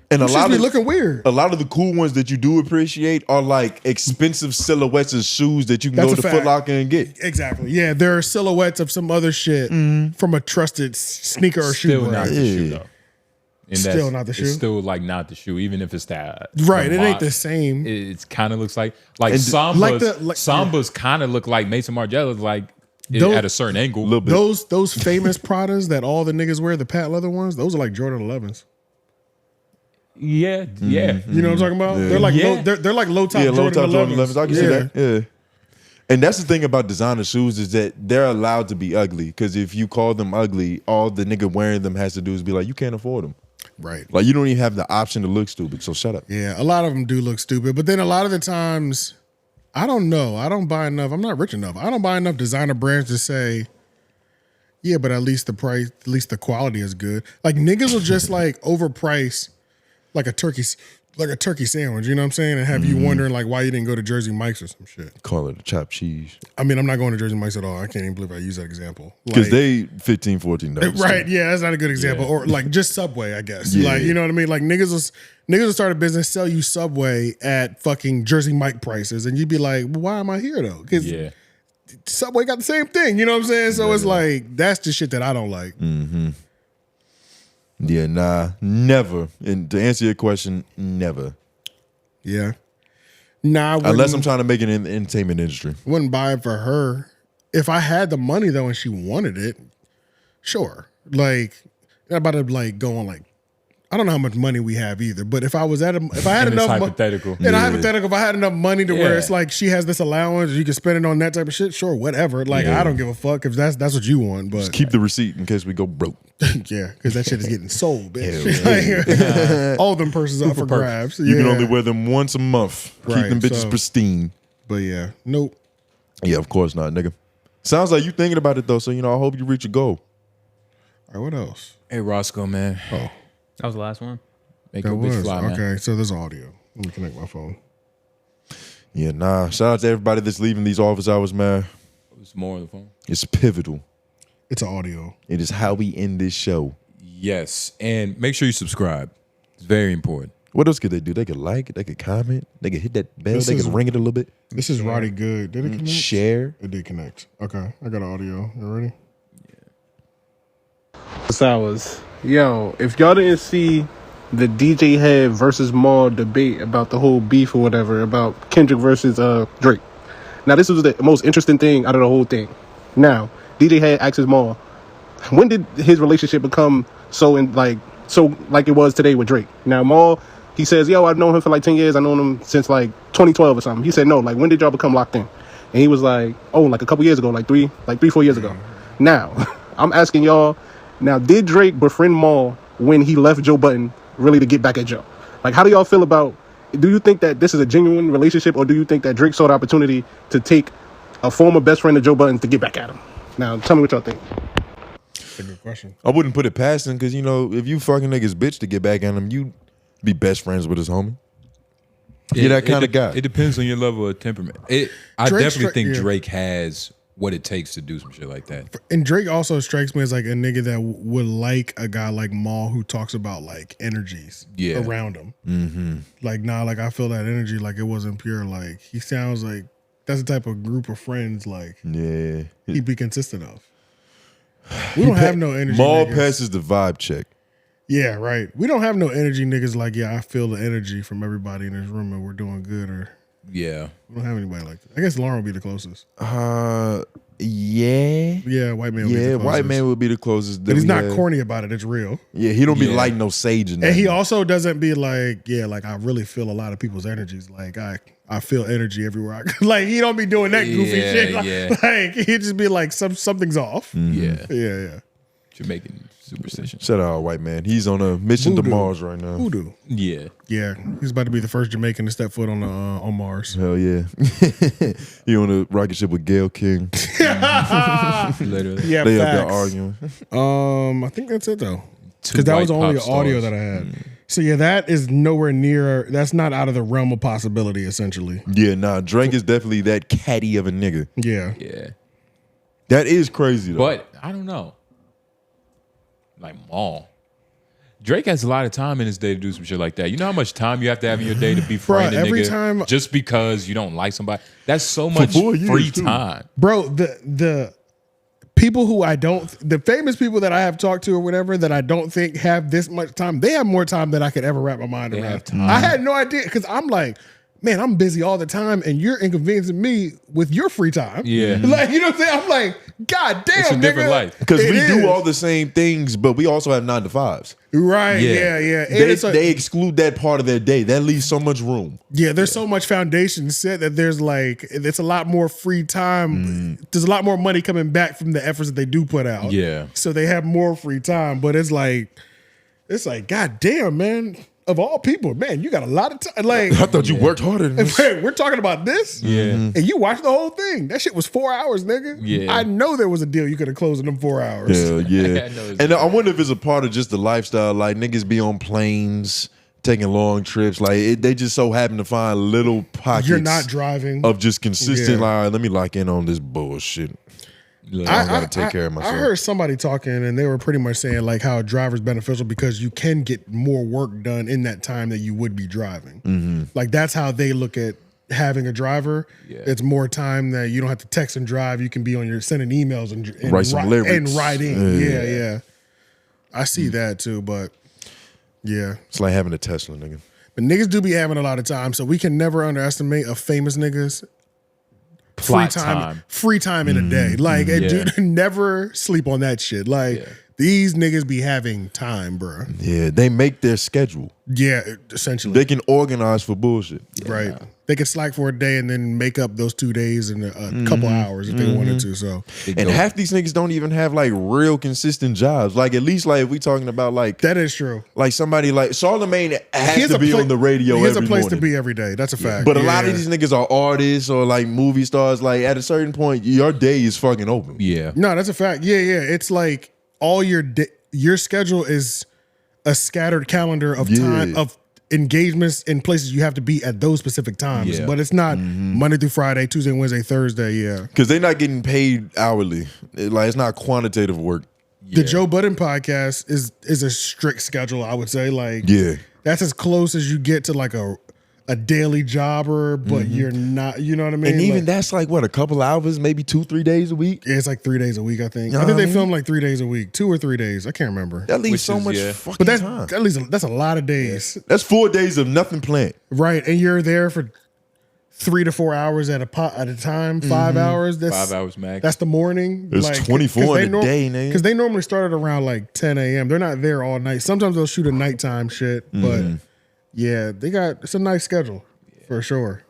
And them shits be looking weird. A lot of the cool ones that you do appreciate are like expensive silhouettes of shoes that you can That's go a to fact. Foot Locker and get. Exactly. Yeah, there are silhouettes of some other shit from a trusted sneaker or shoe Still brand. not the shoe though. And Still that's- not the shoe? It's still like not the shoe, even if it's that. Right, it ain't the same. It kind of looks like And Sambas. like Sambas kind of look like MenaceMaterialEnt. Like at a certain angle. A little bit. Those famous Pradas that all the niggas wear, the patent leather ones, those are like Jordan 11s. Yeah, yeah. You know what I'm talking about? Yeah. They're like they're like low top Jordan 11s. I can see that. Yeah. And that's the thing about designer shoes is that they're allowed to be ugly. Because if you call them ugly, all the nigga wearing them has to do is be like, you can't afford them. Right. Like you don't even have the option to look stupid. So shut up. Yeah, a lot of them do look stupid. But then a lot of the times, I don't know. I don't buy enough. I'm not rich enough. I don't buy enough designer brands to say, yeah, but at least the price, at least the quality is good. Like niggas will just like overprice like a turkey sandwich, you know what I'm saying? And have you wondering like why you didn't go to Jersey Mike's or some shit. Call it a chopped cheese. I mean, I'm not going to Jersey Mike's at all. I can't even believe I use that example. Because they $15, $14. Right, yeah, that's not a good example. Yeah. Or like just Subway, I guess. Yeah. Like, you know what I mean? Like niggas will start a business, sell you Subway at fucking Jersey Mike prices. And you'd be like, well, why am I here though? Because Subway got the same thing, you know what I'm saying? So it's like, that's the shit that I don't like. Mm-hmm. Yeah, nah, never. And to answer your question, never. Yeah. Nah, unless I'm trying to make it in the entertainment industry. Wouldn't buy it for her. If I had the money though and she wanted it, sure. Like, I'm about to like go on like, I don't know how much money we have either, but if I had enough hypothetical. Hypothetical, if I had enough money to where it's like she has this allowance, you can spend it on that type of shit, sure, whatever. Like I don't give a fuck if that's what you want, but just keep the receipt in case we go broke. Yeah, because that shit is getting sold, bitch. All them purses up for grabs. You can only wear them once a month. Keep them bitches pristine. But yeah, nope. Yeah, of course not, nigga. Sounds like you thinking about it though, so I hope you reach your goal. All right, what else? Hey Roscoe, man. Oh. That was the last one. Make a bitch fly, man. Okay, so there's audio. Let me connect my phone. Yeah, nah. Shout out to everybody that's leaving these office hours, man. It's more on the phone. It's pivotal. It's audio. It is how we end this show. Yes, and make sure you subscribe. It's very important. What else could they do? They could like it. They could comment. They could hit that bell. They could ring it a little bit. This is Roddy Good. Did it connect? Share. It did connect. Okay, I got audio. You ready? Hours. Yo, if y'all didn't see the DJ Head versus Maul debate about the whole beef or whatever about Kendrick versus Drake. Now this was the most interesting thing out of the whole thing. Now, DJ Head asks Maul, when did his relationship become so like it was today with Drake? Now Maul, he says, yo, I've known him for like 10 years. I've known him since like 2012 or something. He said, no, like when did y'all become locked in? And he was like, oh, like a couple years ago, like 3-4 years ago. Now, I'm asking y'all, now, did Drake befriend Maul when he left Joe Budden really to get back at Joe? Like, how do y'all feel about, do you think that this is a genuine relationship or do you think that Drake saw the opportunity to take a former best friend of Joe Budden to get back at him? Now, tell me what y'all think. That's a good question. I wouldn't put it past him because, if you fucking niggas bitch to get back at him, you be best friends with his homie. You're that kind of guy. It depends on your level of temperament. I definitely think Drake has what it takes to do some shit like that. And Drake also strikes me as like a nigga that would like a guy like Maul who talks about like energies around him. Mm-hmm. Like, nah, like I feel that energy like it wasn't pure. Like he sounds like that's the type of group of friends like he'd be consistent of. We don't have no energy. Maul niggas. passes the vibe check. Yeah, right. We don't have no energy niggas like, yeah, I feel the energy from everybody in this room and we're doing good or yeah. We don't have anybody like that. I guess Lauren would be the closest. Yeah. Yeah, white man would be the closest. White man would be the closest. But he's not corny about it. It's real. Yeah, he don't be lighting no sage in that. And he also doesn't be like, yeah, like I really feel a lot of people's energies. Like I feel energy everywhere I go. Like he don't be doing that goofy shit. Like he just be like something's off. Mm-hmm. Yeah. Jamaican superstition. Shout out white man. He's on a mission to Mars right now. Voodoo. Yeah. Yeah. He's about to be the first Jamaican to step foot on Mars. Hell yeah. He on a rocket ship with Gayle King. Literally. Yeah, they facts. up there arguing. I think that's it though. Because that was only the audio that I had. So yeah, that is nowhere near. That's not out of the realm of possibility. Essentially. Yeah, nah. Drake is definitely that catty of a nigga. Yeah. Yeah. That is crazy though. But I don't know. Like Maul. Drake has a lot of time in his day to do some shit like that. You know how much time you have to have in your day to be friend a every nigga time, just because you don't like somebody? That's so much free time. Bro, the people who the famous people that I have talked to or whatever that I don't think have this much time, they have more time than I could ever wrap my mind around. I had no idea because I'm like, man, I'm busy all the time and you're inconveniencing me with your free time. Yeah. Like, you know what I'm saying? I'm like, God damn, It's a different life. Because we It do is. all the same things, but we also have 9 to 5s. Right, yeah. And They exclude that part of their day. That leaves so much room. Yeah, there's so much foundation set that there's like, it's a lot more free time. There's a lot more money coming back from the efforts that they do put out. Yeah. So they have more free time, but it's like, God damn, man. Of all people, man, you got a lot of time. Like, I thought you worked harder than this. We're talking about this? Yeah. And you watched the whole thing. That shit was 4 hours, nigga. Yeah. I know there was a deal you could have closed in them 4 hours. Yeah. And I wonder if it's a part of just the lifestyle. Like, niggas be on planes, taking long trips. Like, they just so happen to find little pockets. You're not driving. Of just consistent, Yeah. like, all right, let me lock in on this bullshit. I gotta take care of myself. I heard somebody talking and they were pretty much saying like how a driver's beneficial because you can get more work done in that time that you would be driving. Like that's how they look at having a driver. It's more time that you don't have to text and drive. You can be on your sending emails and Write some lyrics. and writing. Yeah. Yeah. I see that too, but yeah. It's like having a Tesla, nigga. But niggas do be having a lot of time, so we can never underestimate a famous nigga's free time in a day. Like, dude, never sleep on that shit. Like, these niggas be having time, bro. Yeah, they make their schedule. Yeah, essentially. They can organize for bullshit. Right. They can slack for a day and then make up those 2 days in a couple hours if they wanted to. So, And half these niggas don't even have like real consistent jobs. Like at least like if we talking about like that is true. Like somebody like 𝙬𝔦𝔐𝔦𝔑 has to be on the radio. He has a every place morning. to be every day. That's a fact. But a lot of these niggas are artists or like movie stars. Like at a certain point, your day is fucking open. Yeah. No, that's a fact. Yeah. It's like all your schedule is a scattered calendar of time of engagements in places you have to be at those specific times. Yeah. But it's not Monday through Friday, Tuesday, Wednesday, Thursday. Yeah. Because they're not getting paid hourly. Like it's not quantitative work. The Joe Budden podcast is a strict schedule, I would say. Like, that's as close as you get to like a daily jobber, but you're not, you know what I mean? And even like, that's like what, a couple hours, maybe 2-3 days a week? Yeah, it's like 3 days a week, I think. You know I think what I they mean? film like 3 days a week, 2 or 3 days. I can't remember. That leaves so much fucking time. That's a lot of days. That's 4 days of nothing planned. Right. And you're there for 3 to 4 hours at a time, 5 hours. That's 5 hours max. That's the morning. It's 24 in a day, nigga. Because they normally start at around like 10 a.m. They're not there all night. Sometimes they'll shoot a nighttime shit, but yeah, it's a nice schedule. For sure.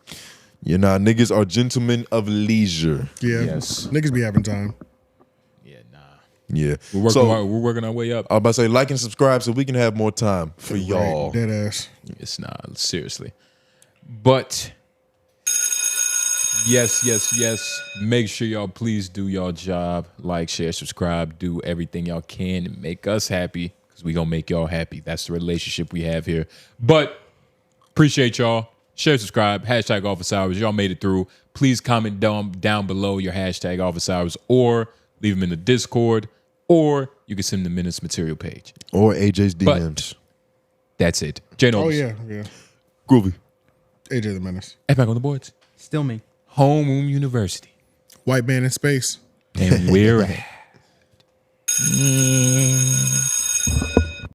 You know, niggas are gentlemen of leisure. Yeah. Yes. Niggas be having time. Yeah. We're working our way up. I was about to say, like and subscribe so we can have more time for y'all. Dead ass. It's not, seriously. But yes. Make sure y'all please do y'all job. Like, share, subscribe, do everything y'all can to make us happy. Because we gonna make y'all happy. That's the relationship we have here. But appreciate y'all. Share, subscribe, hashtag office hours. Y'all made it through. Please comment down below your hashtag office hours or leave them in the Discord or you can send them the Menace Material page. Or AJ's DMs. That's it. J Oh, Noblez. yeah. Groovy. AJ the Menace. And back on the boards. Still me. Homeroom University. White man in space. And we're at.